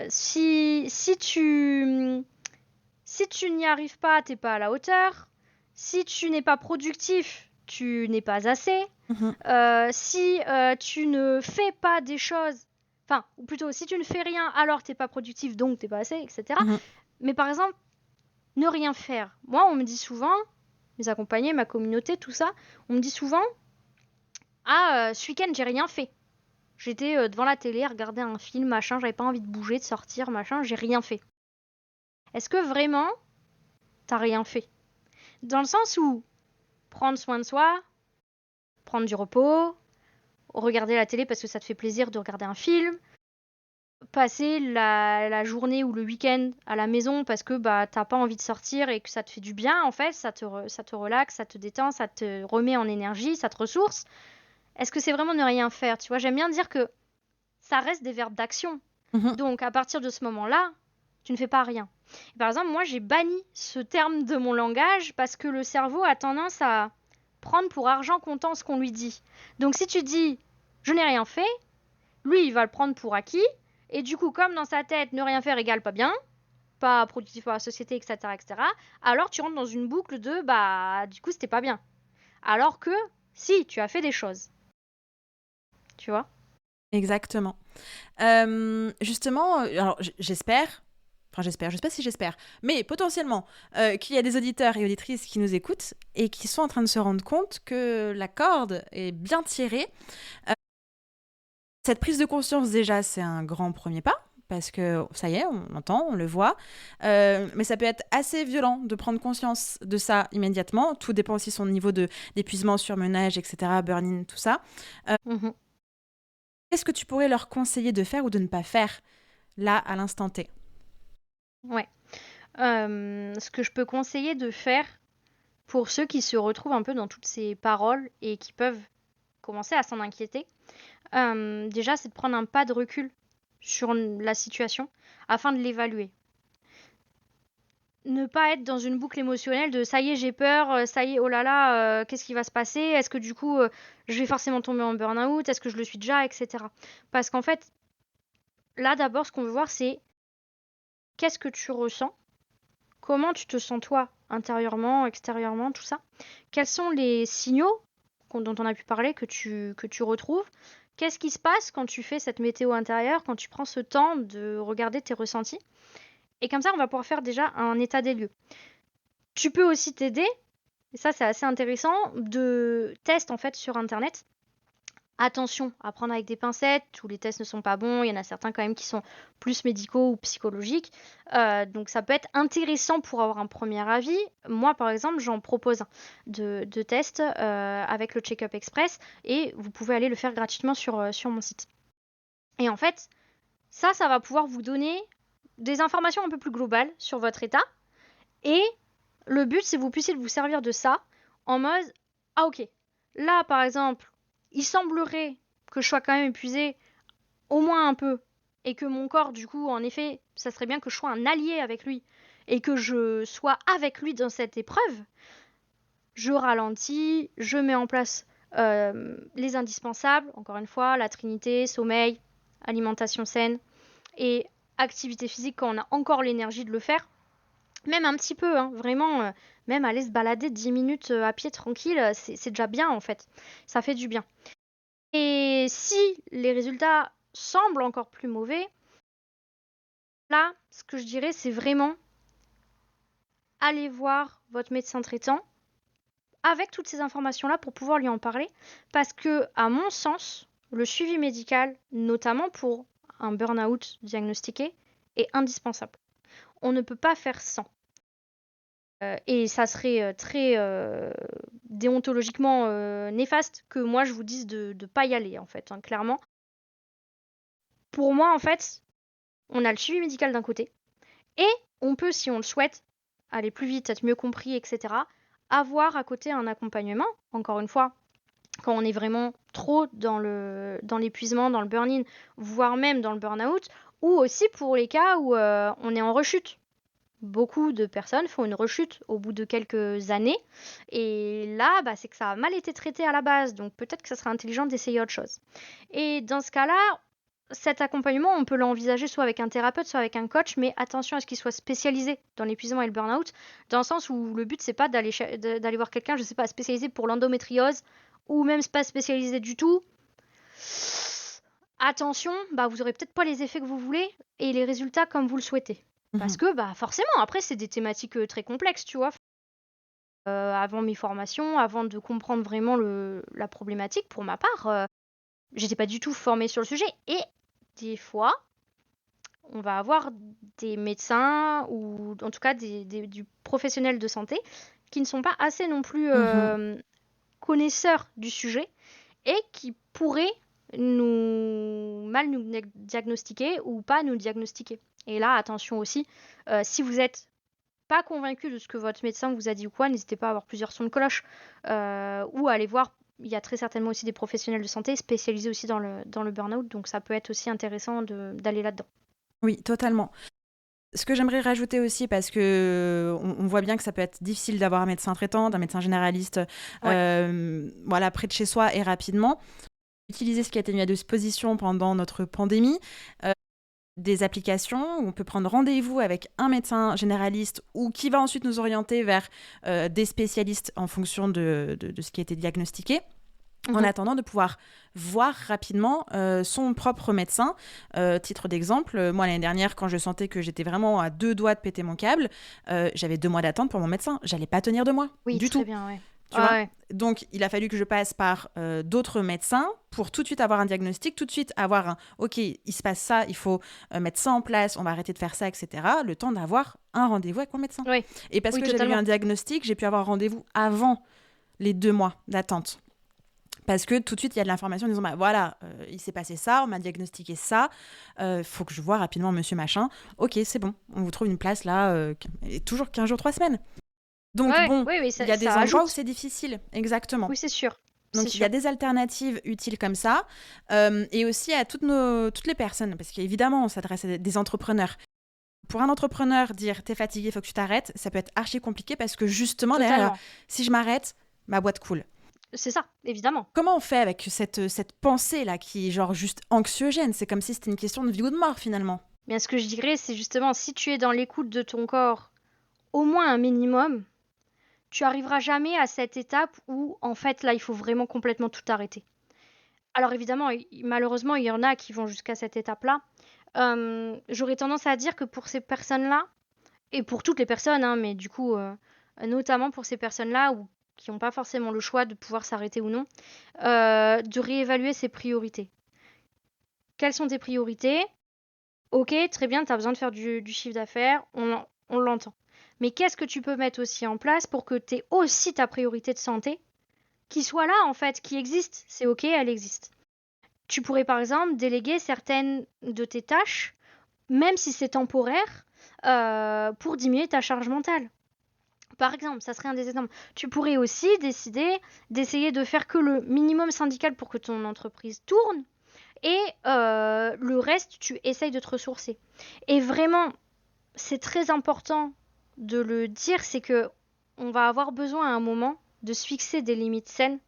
si tu n'y arrives pas, t'es pas à la hauteur. Si tu n'es pas productif, tu n'es pas assez. Mhm. Si tu ne fais pas des choses, enfin, ou plutôt, si tu ne fais rien, alors t'es pas productif, donc t'es pas assez, etc. Mhm. Mais par exemple, ne rien faire. Moi, on me dit souvent, mes accompagnés, ma communauté, tout ça, on me dit souvent, ah, ce week-end, j'ai rien fait. J'étais devant la télé, à regarder un film, machin, j'avais pas envie de bouger, de sortir, machin, j'ai rien fait. Est-ce que vraiment, t'as rien fait? Dans le sens où prendre soin de soi, prendre du repos, regarder la télé parce que ça te fait plaisir de regarder un film, passer la journée ou le week-end à la maison parce que bah t'as pas envie de sortir et que ça te fait du bien en fait, ça te relaxe, ça te détend, ça te remet en énergie, ça te ressource. Est-ce que c'est vraiment ne rien faire? Tu vois, j'aime bien dire que ça reste des verbes d'action. Mhm. Donc à partir de ce moment-là, tu ne fais pas rien. Et par exemple, moi j'ai banni ce terme de mon langage parce que le cerveau a tendance à prendre pour argent comptant ce qu'on lui dit. Donc si tu dis je n'ai rien fait, lui il va le prendre pour acquis. Et du coup, comme dans sa tête, ne rien faire égale pas bien, pas productif pour la société, etc., etc., alors tu rentres dans une boucle de bah, du coup, c'était pas bien. Alors que si, tu as fait des choses. Tu vois? Exactement. Justement, alors j'espère, enfin j'espère, je sais pas si j'espère, mais potentiellement qu'il y a des auditeurs et auditrices qui nous écoutent et qui sont en train de se rendre compte que la corde est bien tirée. Cette prise de conscience, déjà, c'est un grand premier pas. Parce que ça y est, on l'entend, on le voit. Mais ça peut être assez violent de prendre conscience de ça immédiatement. Tout dépend aussi de son niveau d'épuisement, surmenage, etc., burn-in, tout ça. Mhm. Qu'est-ce que tu pourrais leur conseiller de faire ou de ne pas faire là, à l'instant T? Ouais. Ce que je peux conseiller de faire pour ceux qui se retrouvent un peu dans toutes ces paroles et qui peuvent commencer à s'en inquiéter, déjà, c'est de prendre un pas de recul sur la situation afin de l'évaluer. Ne pas être dans une boucle émotionnelle de ça y est, j'ai peur, ça y est, oh là là, qu'est-ce qui va se passer? Est-ce que du coup, je vais forcément tomber en burn-out? Est-ce que je le suis déjà? Etc. Parce qu'en fait, là, d'abord, ce qu'on veut voir, c'est qu'est-ce que tu ressens? Comment tu te sens toi, intérieurement, extérieurement, tout ça? Quels sont les signaux dont on a pu parler que tu retrouves? Qu'est-ce qui se passe quand tu fais cette météo intérieure, quand tu prends ce temps de regarder tes ressentis? Et comme ça, on va pouvoir faire déjà un état des lieux. Tu peux aussi t'aider, et ça c'est assez intéressant, de tests en fait sur Internet. Attention à prendre avec des pincettes, tous les tests ne sont pas bons, il y en a certains quand même qui sont plus médicaux ou psychologiques. Donc ça peut être intéressant pour avoir un premier avis. Moi par exemple, j'en propose un de test avec le Check-up Express et vous pouvez aller le faire gratuitement sur mon site. Et en fait, ça va pouvoir vous donner des informations un peu plus globales sur votre état. Et le but, c'est que vous puissiez vous servir de ça en mode ah ok, là par exemple, il semblerait que je sois quand même épuisée au moins un peu et que mon corps, du coup, en effet, ça serait bien que je sois un allié avec lui et que je sois avec lui dans cette épreuve. Je ralentis, je mets en place les indispensables, encore une fois, la trinité, sommeil, alimentation saine et activité physique quand on a encore l'énergie de le faire. Même un petit peu, hein, vraiment, même aller se balader 10 minutes à pied tranquille, c'est déjà bien en fait. Ça fait du bien. Et si les résultats semblent encore plus mauvais, là, ce que je dirais, c'est vraiment aller voir votre médecin traitant avec toutes ces informations-là pour pouvoir lui en parler. Parce que, à mon sens, le suivi médical, notamment pour un burn-out diagnostiqué, est indispensable. On ne peut pas faire sans. Et ça serait très déontologiquement néfaste que moi je vous dise de ne pas y aller, en fait, hein, clairement. Pour moi, en fait, on a le suivi médical d'un côté, et on peut, si on le souhaite, aller plus vite, être mieux compris, etc., avoir à côté un accompagnement, encore une fois, quand on est vraiment trop dans l'épuisement, dans le burn-in, voire même dans le burn-out, ou aussi pour les cas où on est en rechute. Beaucoup de personnes font une rechute au bout de quelques années. Et là, c'est que ça a mal été traité à la base. Donc peut-être que ça serait intelligent d'essayer autre chose. Et dans ce cas-là, cet accompagnement, on peut l'envisager soit avec un thérapeute, soit avec un coach. Mais attention à ce qu'il soit spécialisé dans l'épuisement et le burn-out. Dans le sens où le but, c'est pas d'aller voir quelqu'un, je sais pas, spécialisé pour l'endométriose. Ou même pas spécialisé du tout. Attention, vous aurez peut-être pas les effets que vous voulez et les résultats comme vous le souhaitez. Parce que forcément, après, c'est des thématiques très complexes, tu vois. Avant mes formations, avant de comprendre vraiment la problématique, pour ma part, j'étais pas du tout formée sur le sujet. Et des fois, on va avoir des médecins ou en tout cas du professionnel de santé qui ne sont pas assez non plus connaisseurs du sujet et qui pourraient mal nous diagnostiquer ou pas nous diagnostiquer. Et là, attention aussi, si vous n'êtes pas convaincu de ce que votre médecin vous a dit ou quoi, n'hésitez pas à avoir plusieurs sons de cloche ou à aller voir. Il y a très certainement aussi des professionnels de santé spécialisés aussi dans le burn-out, donc ça peut être aussi intéressant d'aller là-dedans. Oui, totalement. Ce que j'aimerais rajouter aussi, parce que on voit bien que ça peut être difficile d'avoir un médecin traitant, d'un médecin généraliste, près de chez soi et rapidement. Utiliser ce qui a été mis à disposition pendant notre pandémie, des applications où on peut prendre rendez-vous avec un médecin généraliste ou qui va ensuite nous orienter vers des spécialistes en fonction de ce qui a été diagnostiqué. En attendant de pouvoir voir rapidement son propre médecin. Titre d'exemple, moi l'année dernière, quand je sentais que j'étais vraiment à 2 doigts de péter mon câble, j'avais 2 mois d'attente pour mon médecin. J'allais pas tenir 2 mois du tout. Bien, ouais. tu vois. Ouais. Donc, il a fallu que je passe par d'autres médecins pour tout de suite avoir un diagnostic, tout de suite avoir un OK, il se passe ça, il faut mettre ça en place, on va arrêter de faire ça, etc. Le temps d'avoir un rendez-vous avec mon médecin. Ouais. Et parce Oui, que j'avais eu totalement. un diagnostic, j'ai pu avoir un rendez-vous avant les 2 mois d'attente. Parce que tout de suite, il y a de l'information en disant bah, voilà, il s'est passé ça, on m'a diagnostiqué ça, faut que je vois rapidement monsieur machin. OK, c'est bon, on vous trouve une place là, et toujours 15 jours, 3 semaines. Donc Ouais, bon, oui, oui, il y a ça des endroits où ajoute. c'est difficile, exactement. Oui, c'est sûr. C'est Donc il y a sûr. des alternatives utiles comme ça, et aussi à toutes les personnes, parce qu'évidemment, on s'adresse à des entrepreneurs. Pour un entrepreneur, dire t'es fatigué, il faut que tu t'arrêtes, ça peut être archi compliqué parce que justement, derrière, Totalement. si je m'arrête, ma boîte coule. C'est ça, évidemment. Comment on fait avec cette pensée-là qui est genre juste anxiogène? C'est comme si c'était une question de vie ou de mort finalement. Bien, ce que je dirais, c'est justement si tu es dans l'écoute de ton corps, au moins un minimum, tu arriveras jamais à cette étape où, en fait, là, il faut vraiment complètement tout arrêter. Alors évidemment, malheureusement, il y en a qui vont jusqu'à cette étape-là. J'aurais tendance à dire que pour ces personnes-là, et pour toutes les personnes, hein, mais du coup, notamment pour ces personnes-là ou qui n'ont pas forcément le choix de pouvoir s'arrêter ou non, de réévaluer ses priorités. Quelles sont tes priorités? Ok, très bien, tu as besoin de faire du chiffre d'affaires, on l'entend. Mais qu'est-ce que tu peux mettre aussi en place pour que tu aies aussi ta priorité de santé qui soit là, en fait, qui existe? C'est ok, elle existe. Tu pourrais par exemple déléguer certaines de tes tâches, même si c'est temporaire, pour diminuer ta charge mentale. Par exemple, ça serait un des exemples. Tu pourrais aussi décider d'essayer de faire que le minimum syndical pour que ton entreprise tourne et le reste, tu essayes de te ressourcer. Et vraiment, c'est très important de le dire, c'est que on va avoir besoin à un moment de se fixer des limites saines,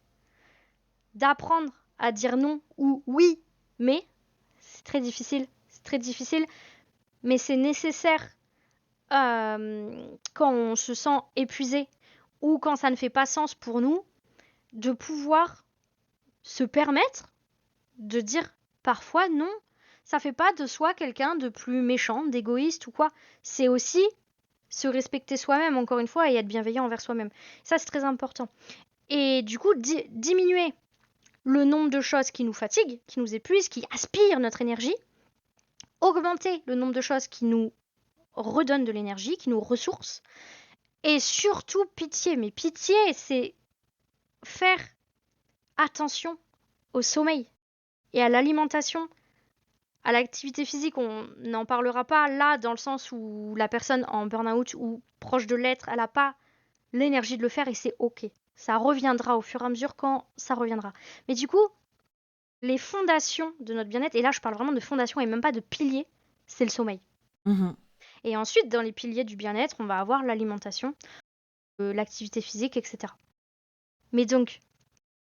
d'apprendre à dire non ou oui, mais c'est très difficile, mais c'est nécessaire quand on se sent épuisé ou quand ça ne fait pas sens pour nous, de pouvoir se permettre de dire parfois non. Ça fait pas de soi quelqu'un de plus méchant, d'égoïste ou quoi. C'est aussi se respecter soi-même, encore une fois, et être bienveillant envers soi-même. Ça, c'est très important. Et du coup, diminuer le nombre de choses qui nous fatiguent, qui nous épuisent, qui aspirent notre énergie, augmenter le nombre de choses qui nous redonnent de l'énergie, qui nous ressourcent, et surtout pitié, mais pitié, c'est faire attention au sommeil et à l'alimentation, à l'activité physique. On n'en parlera pas là dans le sens où la personne en burn-out ou proche de l'être, elle n'a pas l'énergie de le faire et c'est ok. Ça reviendra au fur et à mesure quand ça reviendra. Mais du coup, les fondations de notre bien-être, et là je parle vraiment de fondations et même pas de piliers, c'est le sommeil. Mhm. Et ensuite, dans les piliers du bien-être, on va avoir l'alimentation, l'activité physique, etc. Mais donc,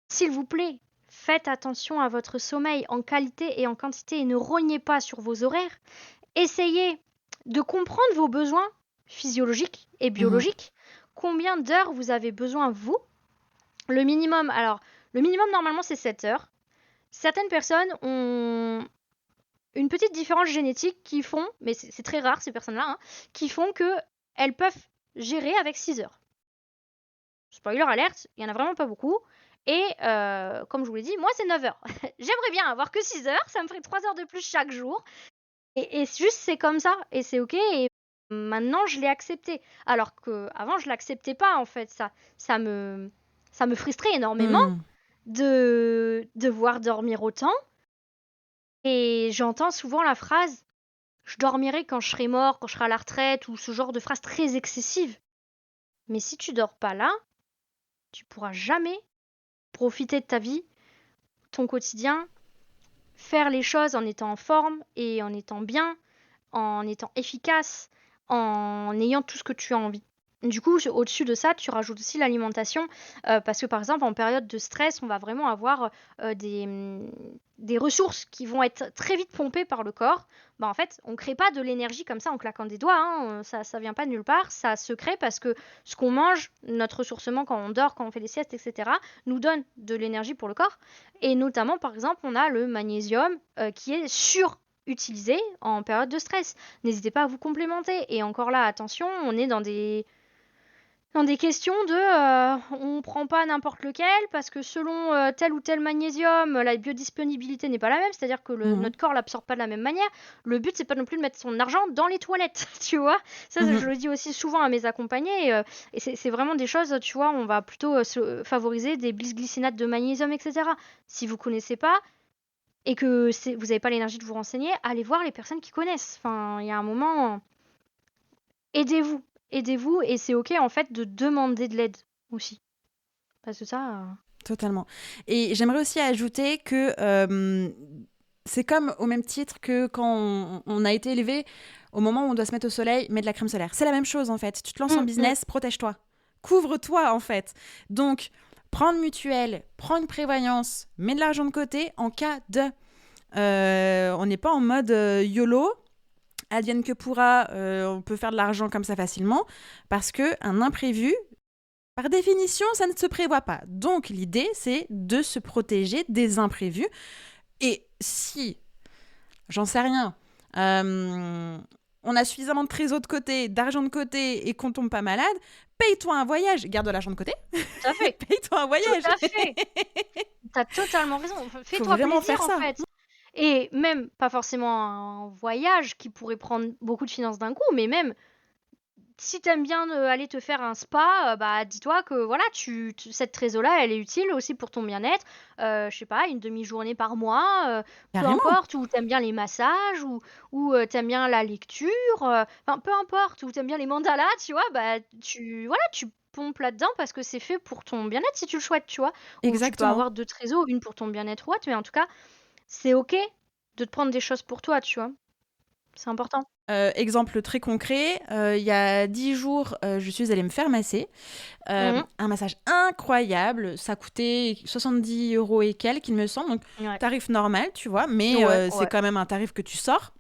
s'il vous plaît, faites attention à votre sommeil en qualité et en quantité et ne rognez pas sur vos horaires. Essayez de comprendre vos besoins physiologiques et biologiques. Combien d'heures vous avez besoin, vous? Le minimum, alors, le minimum normalement c'est 7 heures. Certaines personnes ont une petite différence génétique qui font, mais c'est très rare ces personnes-là, hein, qui font qu'elles peuvent gérer avec 6 heures. Spoiler alerte, il n'y en a vraiment pas beaucoup. Et comme je vous l'ai dit, moi c'est 9 heures. J'aimerais bien avoir que 6 heures, ça me ferait 3 heures de plus chaque jour. Et juste c'est comme ça, et c'est ok. Et maintenant je l'ai accepté. Alors qu'avant je l'acceptais pas en fait. Ça me frustrait énormément Mhm. de devoir dormir autant. Et j'entends souvent la phrase je dormirai quand je serai mort, quand je serai à la retraite, ou ce genre de phrase très excessive. Mais si tu dors pas là, tu pourras jamais profiter de ta vie, ton quotidien, faire les choses en étant en forme et en étant bien, en étant efficace, en ayant tout ce que tu as envie. Du coup, au-dessus de ça, tu rajoutes aussi l'alimentation, parce que par exemple, en période de stress, on va vraiment avoir des ressources qui vont être très vite pompées par le corps. Bah, en fait, on ne crée pas de l'énergie comme ça en claquant des doigts, hein, ça ne vient pas de nulle part, ça se crée parce que ce qu'on mange, notre ressourcement quand on dort, quand on fait les siestes, etc., nous donne de l'énergie pour le corps. Et notamment, par exemple, on a le magnésium qui est surutilisé en période de stress. N'hésitez pas à vous complémenter. Et encore là, attention, on est dans des Dans des questions on prend pas n'importe lequel parce que selon, tel ou tel magnésium, la biodisponibilité n'est pas la même, c'est-à-dire que Mhm. notre corps l'absorbe pas de la même manière. Le but, c'est pas non plus de mettre son argent dans les toilettes, tu vois? Ça, je Mhm. le dis aussi souvent à mes accompagnés, et c'est vraiment des choses, tu vois, on va plutôt, favoriser des bisglycinates de magnésium et cetera. Si vous connaissez pas et que vous avez pas l'énergie de vous renseigner, allez voir les personnes qui connaissent. Enfin, il y a un moment, aidez-vous, aidez-vous et c'est OK, en fait, de demander de l'aide aussi. Parce que ça, Totalement. Et j'aimerais aussi ajouter que c'est comme au même titre que quand on a été élevé au moment où on doit se mettre au soleil, mets de la crème solaire. C'est la même chose en fait. Tu te lances en mmh. business, protège-toi. Couvre-toi en fait. Donc, prends une mutuelle, prends une prévoyance, mets de l'argent de côté en cas de. On n'est pas en mode YOLO. Advienne que pourra, on peut faire de l'argent comme ça facilement parce qu'un imprévu, par définition, ça ne se prévoit pas. Donc, l'idée, c'est de se protéger des imprévus. Et si, j'en sais rien, on a suffisamment de trésor de côté, d'argent de côté et qu'on tombe pas malade, paye-toi un voyage. Garde de l'argent de côté. Tout à fait, Paye-toi un tout voyage. à fait. Tu as totalement raison. Faut Fais-toi vraiment plaisir, faire en ça. fait. Et même, pas forcément un voyage qui pourrait prendre beaucoup de finances d'un coup, mais même si t'aimes bien aller te faire un spa, bah dis-toi que voilà, cette trésor-là, elle est utile aussi pour ton bien-être. Je sais pas, une demi-journée par mois, peu Carrément. importe, ou t'aimes bien les massages, ou t'aimes bien la lecture, enfin peu importe, ou t'aimes bien les mandalas, tu vois, bah voilà, tu pompes là-dedans parce que c'est fait pour ton bien-être si tu le souhaites, tu vois. Ou tu peux Exactement. avoir 2 trésors, une pour ton bien-être ou autre, mais en tout cas, c'est OK de te prendre des choses pour toi, tu vois. C'est important. Exemple très concret, il y a 10 jours, je suis allée me faire masser. Mmh. Un massage incroyable, ça coûtait 70 € et quelques, il me semble. Donc, Ouais. tarif normal, tu vois, mais Ouais, c'est ouais. quand même un tarif que tu sors.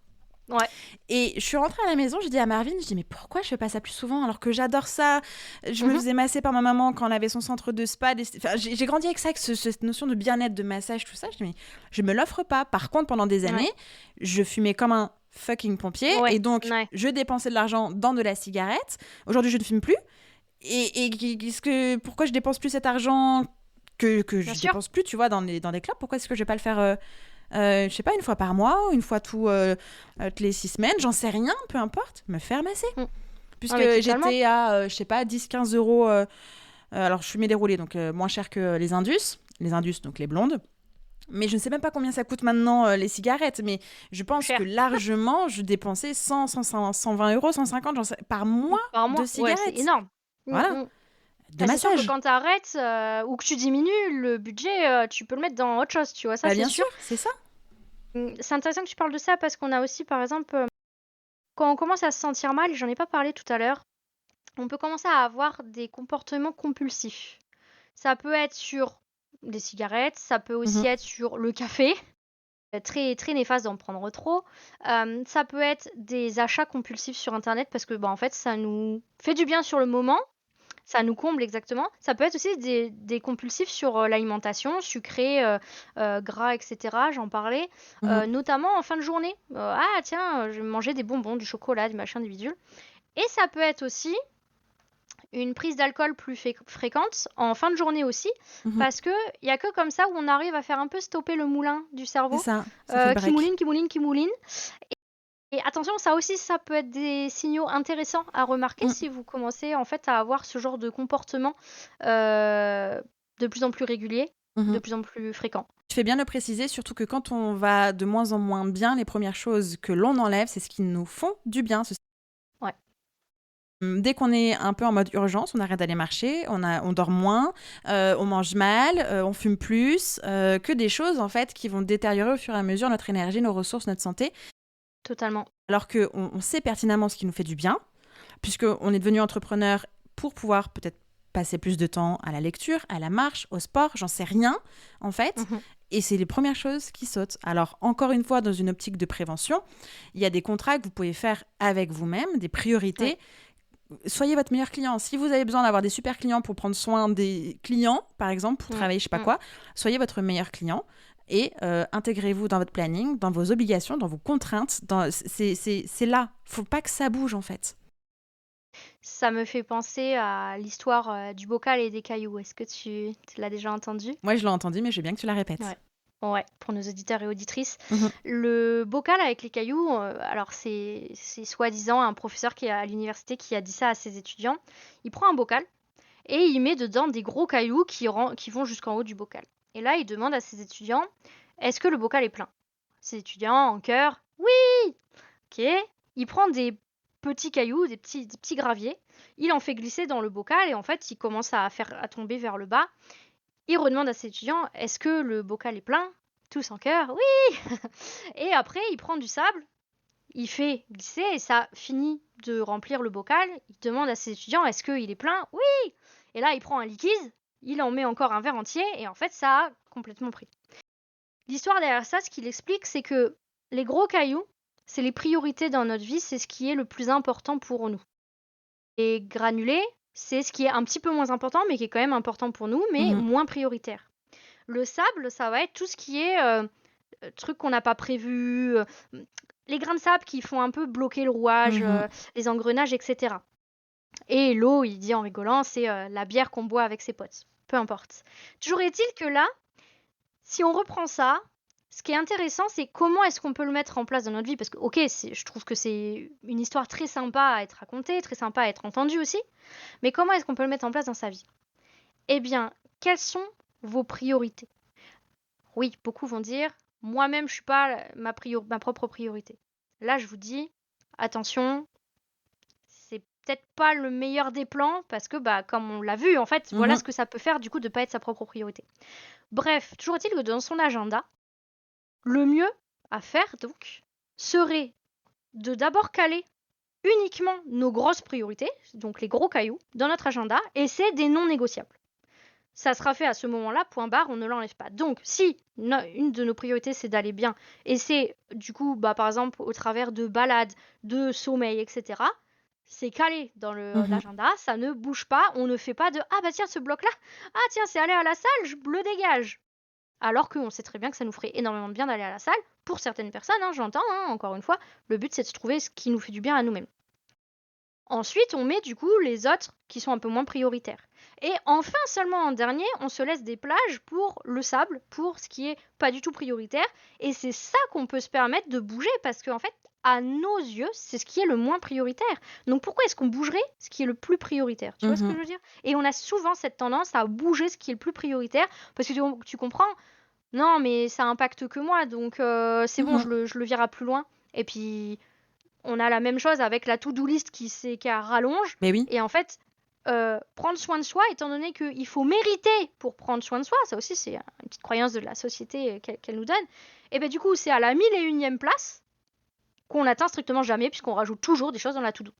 Ouais. Et je suis rentrée à la maison, je dis à Marvin, je dis mais pourquoi je fais pas ça plus souvent alors que j'adore ça. Je me Mmh. faisais masser par ma maman quand elle avait son centre de spa. Enfin, j'ai grandi avec ça, avec cette notion de bien-être, de massage, tout ça. Je dis mais je me l'offre pas. Par contre, pendant des Ouais. années, je fumais comme un fucking pompier Ouais. et donc Ouais. je dépensais de l'argent dans de la cigarette. Aujourd'hui, je ne fume plus. Pourquoi je dépense plus cet argent que Bien je sûr. dépense plus, tu vois, dans des clubs? Pourquoi est-ce que je vais pas le faire je sais pas, une fois par mois, ou une fois toutes les 6 semaines, j'en sais rien, peu importe, me faire masser. Mmh. Ah Puisque mais totalement. j'étais à, je sais pas, 10-15 €. Alors, je fumais déroulé, donc moins cher que les Indus. Les Indus, donc les blondes. Mais je ne sais même pas combien ça coûte maintenant les cigarettes. Mais je pense que Cher. largement, je dépensais 120 €, 150 j'en sais, par mois Par de mois. Ouais, c'est cigarettes. énorme. Mmh Voilà, mh. de Ah, c'est sûr que massage. quand tu arrêtes, ou que tu diminues le budget, tu peux le mettre dans autre chose, tu vois? Ça, Bah, c'est bien sûr. sûr, c'est ça. C'est intéressant que tu parles de ça parce qu'on a aussi, par exemple, quand on commence à se sentir mal, j'en ai pas parlé tout à l'heure, on peut commencer à avoir des comportements compulsifs. Ça peut être sur des cigarettes, ça peut aussi Mhm, être sur le café. Très très néfaste d'en prendre trop. Ça peut être des achats compulsifs sur internet parce que, bah, en fait, ça nous fait du bien sur le moment, ça nous comble exactement. Ça peut être aussi des compulsifs sur, l'alimentation, sucré, gras et cetera, j'en parlais, mhm, notamment en fin de journée. «Ah tiens, je vais manger des bonbons, du chocolat, du machin, des bidules» et ça peut être aussi une prise d'alcool plus fréquente en fin de journée aussi, mhm. parce qu'il y a que comme ça où on arrive à faire un peu stopper le moulin du C'est cerveau, ça fait le qui break. mouline, qui mouline, qui mouline. Et attention, ça aussi, ça peut être des signaux intéressants à remarquer Mm, si vous commencez en fait à avoir ce genre de comportement de plus en plus régulier, de mhm. plus en plus fréquent. Tu fais bien de le préciser, surtout que quand on va de moins en moins bien, les premières choses que l'on enlève, c'est ce qui nous font du bien. Ouais, Dès qu'on est un peu en mode urgence, on arrête d'aller marcher, on dort moins, on mange mal, on fume plus, que des choses en fait qui vont détériorer au fur et à mesure notre énergie, nos ressources, notre santé. totalement. Alors qu'on sait pertinemment ce qui nous fait du bien, puisqu'on est devenu entrepreneur pour pouvoir peut-être passer plus de temps à la lecture, à la marche, au sport, j'en sais rien en fait. Mhm. Et c'est les premières choses qui sautent. Alors, encore une fois, dans une optique de prévention, il y a des contrats que vous pouvez faire avec vous-même, des Ouais. priorités. Soyez votre meilleur client. Si vous avez besoin d'avoir des super clients pour prendre soin des clients, par exemple, pour Mm, travailler je sais pas mm. quoi, soyez votre meilleur client et intégrez-vous dans votre planning, dans vos obligations, dans vos contraintes. C'est là. Faut pas que ça bouge, en fait. Ça me fait penser à l'histoire du bocal et des cailloux. Est-ce que tu l'as déjà entendu? Moi, je l'ai entendu, mais je veux bien que tu la répètes. Ouais. Ouais, pour nos auditeurs et auditrices. Mhm. Le bocal avec les cailloux, alors c'est soi-disant un professeur qui est à l'université qui a dit ça à ses étudiants. Il prend un bocal et il met dedans des gros cailloux qui vont jusqu'en haut du bocal. Et là, il demande à ses étudiants, est-ce que le bocal est plein? Ses étudiants, en chœur, oui! Ok. Il prend des petits cailloux, des petits graviers, il en fait glisser dans le bocal et en fait, il commence à tomber vers le bas. Il redemande à ses étudiants, est-ce que le bocal est plein? Tous en chœur, oui! Et après, il prend du sable, il fait glisser et ça finit de remplir le bocal. Il demande à ses étudiants, est-ce qu'il est plein? Oui! Et là, il prend un liquide, il en met encore un verre entier et en fait, ça a complètement pris. L'histoire derrière ça, ce qu'il explique, c'est que les gros cailloux, c'est les priorités dans notre vie, c'est ce qui est le plus important pour nous. Les granulés, c'est ce qui est un petit peu moins important, mais qui est quand même important pour nous, mais moins prioritaire. Le sable, ça va être tout ce qui est truc qu'on n'a pas prévu, les grains de sable qui font un peu bloquer le rouage, les engrenages, etc. Et l'eau, il dit en rigolant, c'est la bière qu'on boit avec ses potes. Peu importe. Toujours est-il que là, si on reprend ça, ce qui est intéressant, c'est comment est-ce qu'on peut le mettre en place dans notre vie. Parce que, ok, je trouve que c'est une histoire très sympa à être racontée, très sympa à être entendue aussi. Mais comment est-ce qu'on peut le mettre en place dans sa vie? Eh bien, quelles sont vos priorités? Oui, beaucoup vont dire, moi-même, je suis pas ma propre priorité. Là, je vous dis, attention, c'est peut-être pas le meilleur des plans parce que, comme on l'a vu, en fait, voilà ce que ça peut faire du coup de pas être sa propre priorité. Bref, toujours est-il que dans son agenda, le mieux à faire donc serait de d'abord caler uniquement nos grosses priorités, donc les gros cailloux, dans notre agenda, et c'est des non négociables. Ça sera fait à ce moment-là, point barre, on ne l'enlève pas. Donc, si une de nos priorités, c'est d'aller bien, et c'est du coup, par exemple, au travers de balades, de sommeil, etc., c'est calé dans l'agenda, ça ne bouge pas, on ne fait pas de « Ah bah tiens, ce bloc-là, ah tiens, c'est aller à la salle, je le dégage !» Alors qu'on sait très bien que ça nous ferait énormément de bien d'aller à la salle, pour certaines personnes, j'entends, encore une fois, le but c'est de trouver ce qui nous fait du bien à nous-mêmes. Ensuite, on met du coup les autres qui sont un peu moins prioritaires. Et enfin, seulement en dernier, on se laisse des plages pour le sable, pour ce qui est pas du tout prioritaire. Et c'est ça qu'on peut se permettre de bouger parce qu'en fait, à nos yeux, c'est ce qui est le moins prioritaire. Donc pourquoi est-ce qu'on bougerait ce qui est le plus prioritaire? Tu vois ce que je veux dire? Et on a souvent cette tendance à bouger ce qui est le plus prioritaire parce que tu comprends? Non, mais ça impacte que moi, donc c'est bon, je le vire plus loin. Et puis on a la même chose avec la to-do list qui rallonge. Mais oui. Et en fait, prendre soin de soi, étant donné qu'il faut mériter pour prendre soin de soi, ça aussi c'est une petite croyance de la société qu'elle nous donne, et bien du coup c'est à la 1001e place qu'on n'atteint strictement jamais puisqu'on rajoute toujours des choses dans la to-do.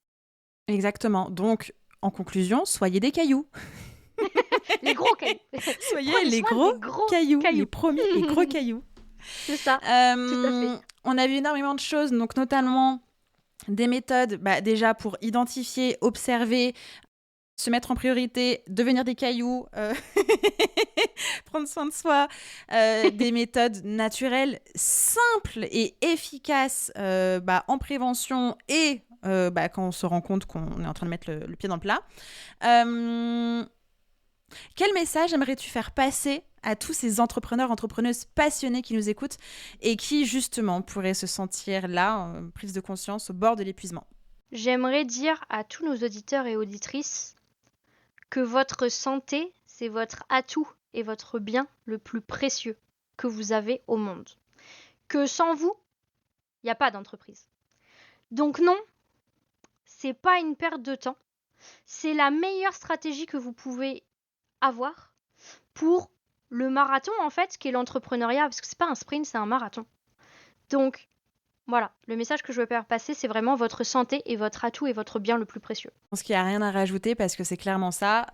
Exactement. Donc, en conclusion, soyez des cailloux. Les gros cailloux. Soyez les gros cailloux. Les promis, les gros cailloux. C'est ça, tout à fait. On a vu énormément de choses, donc notamment des méthodes déjà pour identifier, observer, se mettre en priorité, devenir des cailloux, prendre soin de soi, des méthodes naturelles, simples et efficaces en prévention et quand on se rend compte qu'on est en train de mettre le pied dans le plat. Quel message aimerais-tu faire passer à tous ces entrepreneurs, entrepreneuses passionnés qui nous écoutent et qui, justement, pourraient se sentir là, prise de conscience, au bord de l'épuisement? J'aimerais dire à tous nos auditeurs et auditrices que votre santé, c'est votre atout et votre bien le plus précieux que vous avez au monde. Que sans vous, il n'y a pas d'entreprise. Donc non, c'est pas une perte de temps. C'est la meilleure stratégie que vous pouvez avoir pour le marathon, en fait, qui est l'entrepreneuriat, parce que c'est pas un sprint, c'est un marathon. Donc, voilà, le message que je veux faire passer, c'est vraiment votre santé et votre atout et votre bien le plus précieux. Je pense qu'il n'y a rien à rajouter parce que c'est clairement ça.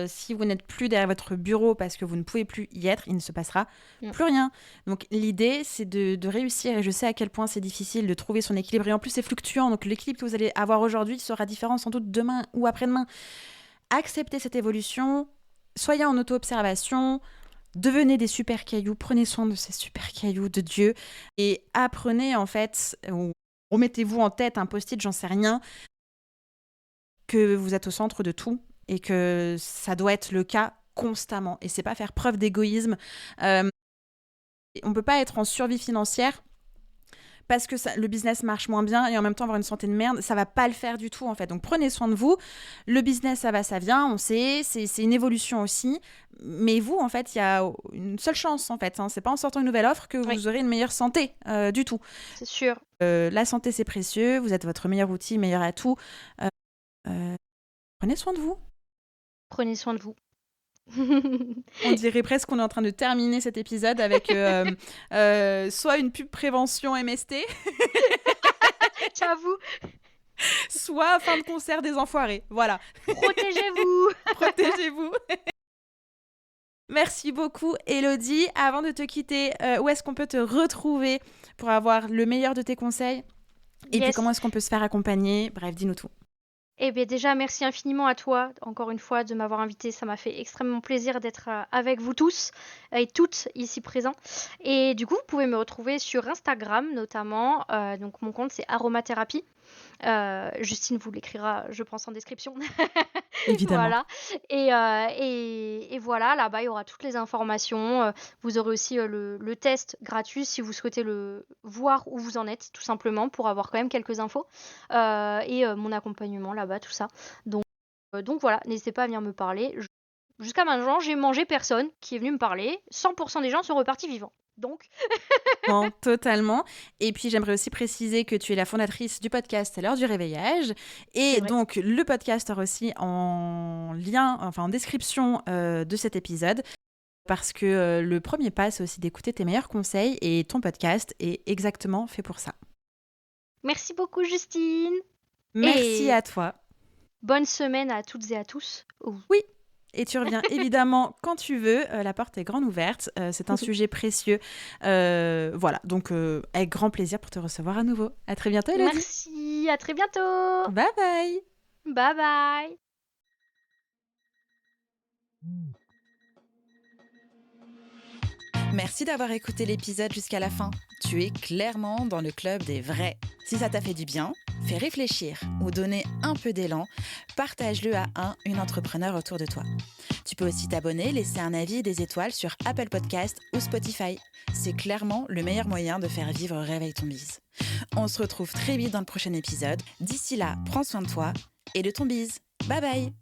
Si vous n'êtes plus derrière votre bureau parce que vous ne pouvez plus y être, il ne se passera plus rien. Donc l'idée, c'est de réussir, et je sais à quel point c'est difficile de trouver son équilibre. Et en plus, c'est fluctuant, donc l'équilibre que vous allez avoir aujourd'hui sera différent sans doute demain ou après-demain. Acceptez cette évolution, soyez en auto-observation, devenez des super cailloux, prenez soin de ces super cailloux de Dieu et apprenez en fait, ou remettez-vous en tête un post-it, j'en sais rien. que vous êtes au centre de tout et que ça doit être le cas constamment. Et c'est pas faire preuve d'égoïsme. On peut pas être en survie financière parce que le business marche moins bien et en même temps avoir une santé de merde, ça va pas le faire du tout en fait. Donc prenez soin de vous. Le business, ça va, ça vient, on sait, c'est une évolution aussi. Mais vous, en fait, il y a une seule chance en fait. C'est pas en sortant une nouvelle offre que vous aurez une meilleure santé du tout. C'est sûr. La santé, c'est précieux. Vous êtes votre meilleur outil, meilleur atout. Prenez soin de vous. Prenez soin de vous. On dirait presque qu'on est en train de terminer cet épisode avec soit une pub prévention MST, j'avoue, soit fin de concert des enfoirés. Voilà. Protégez-vous. Protégez-vous. Merci beaucoup, Élodie. Avant de te quitter, où est-ce qu'on peut te retrouver pour avoir le meilleur de tes conseils? Et puis comment est-ce qu'on peut se faire accompagner? Bref, dis-nous tout. Eh bien déjà, merci infiniment à toi, encore une fois, de m'avoir invité. Ça m'a fait extrêmement plaisir d'être avec vous tous et toutes ici présents. Et du coup, vous pouvez me retrouver sur Instagram notamment. Donc mon compte, c'est Aromathérapie. Justine vous l'écrira, je pense, en description. Évidemment. Voilà. Et voilà, là-bas, il y aura toutes les informations. Vous aurez aussi le test gratuit si vous souhaitez le voir où vous en êtes, tout simplement, pour avoir quand même quelques infos. Et mon accompagnement là-bas, tout ça. Donc voilà, n'hésitez pas à venir me parler. Jusqu'à maintenant, j'ai mangé personne qui est venu me parler. 100% des gens sont repartis vivants. Donc... Non, totalement. Et puis, j'aimerais aussi préciser que tu es la fondatrice du podcast L'heure du réveillage. Et donc, le podcast sera aussi en lien, enfin en description de cet épisode. Parce que le premier pas, c'est aussi d'écouter tes meilleurs conseils. Et ton podcast est exactement fait pour ça. Merci beaucoup, Justine. Merci à toi. Bonne semaine à toutes et à tous. Oui. Et tu reviens évidemment quand tu veux. La porte est grande ouverte. C'est un sujet précieux. Voilà, donc avec grand plaisir pour te recevoir à nouveau. À très bientôt, Élodie. Merci, à très bientôt. Bye bye. Bye bye. Merci d'avoir écouté l'épisode jusqu'à la fin. Tu es clairement dans le club des vrais. Si ça t'a fait du bien, fait réfléchir ou donner un peu d'élan, partage-le à une entrepreneur autour de toi. Tu peux aussi t'abonner, laisser un avis et des étoiles sur Apple Podcast ou Spotify. C'est clairement le meilleur moyen de faire vivre Réveille ton bise. On se retrouve très vite dans le prochain épisode. D'ici là, prends soin de toi et de ton bise. Bye bye.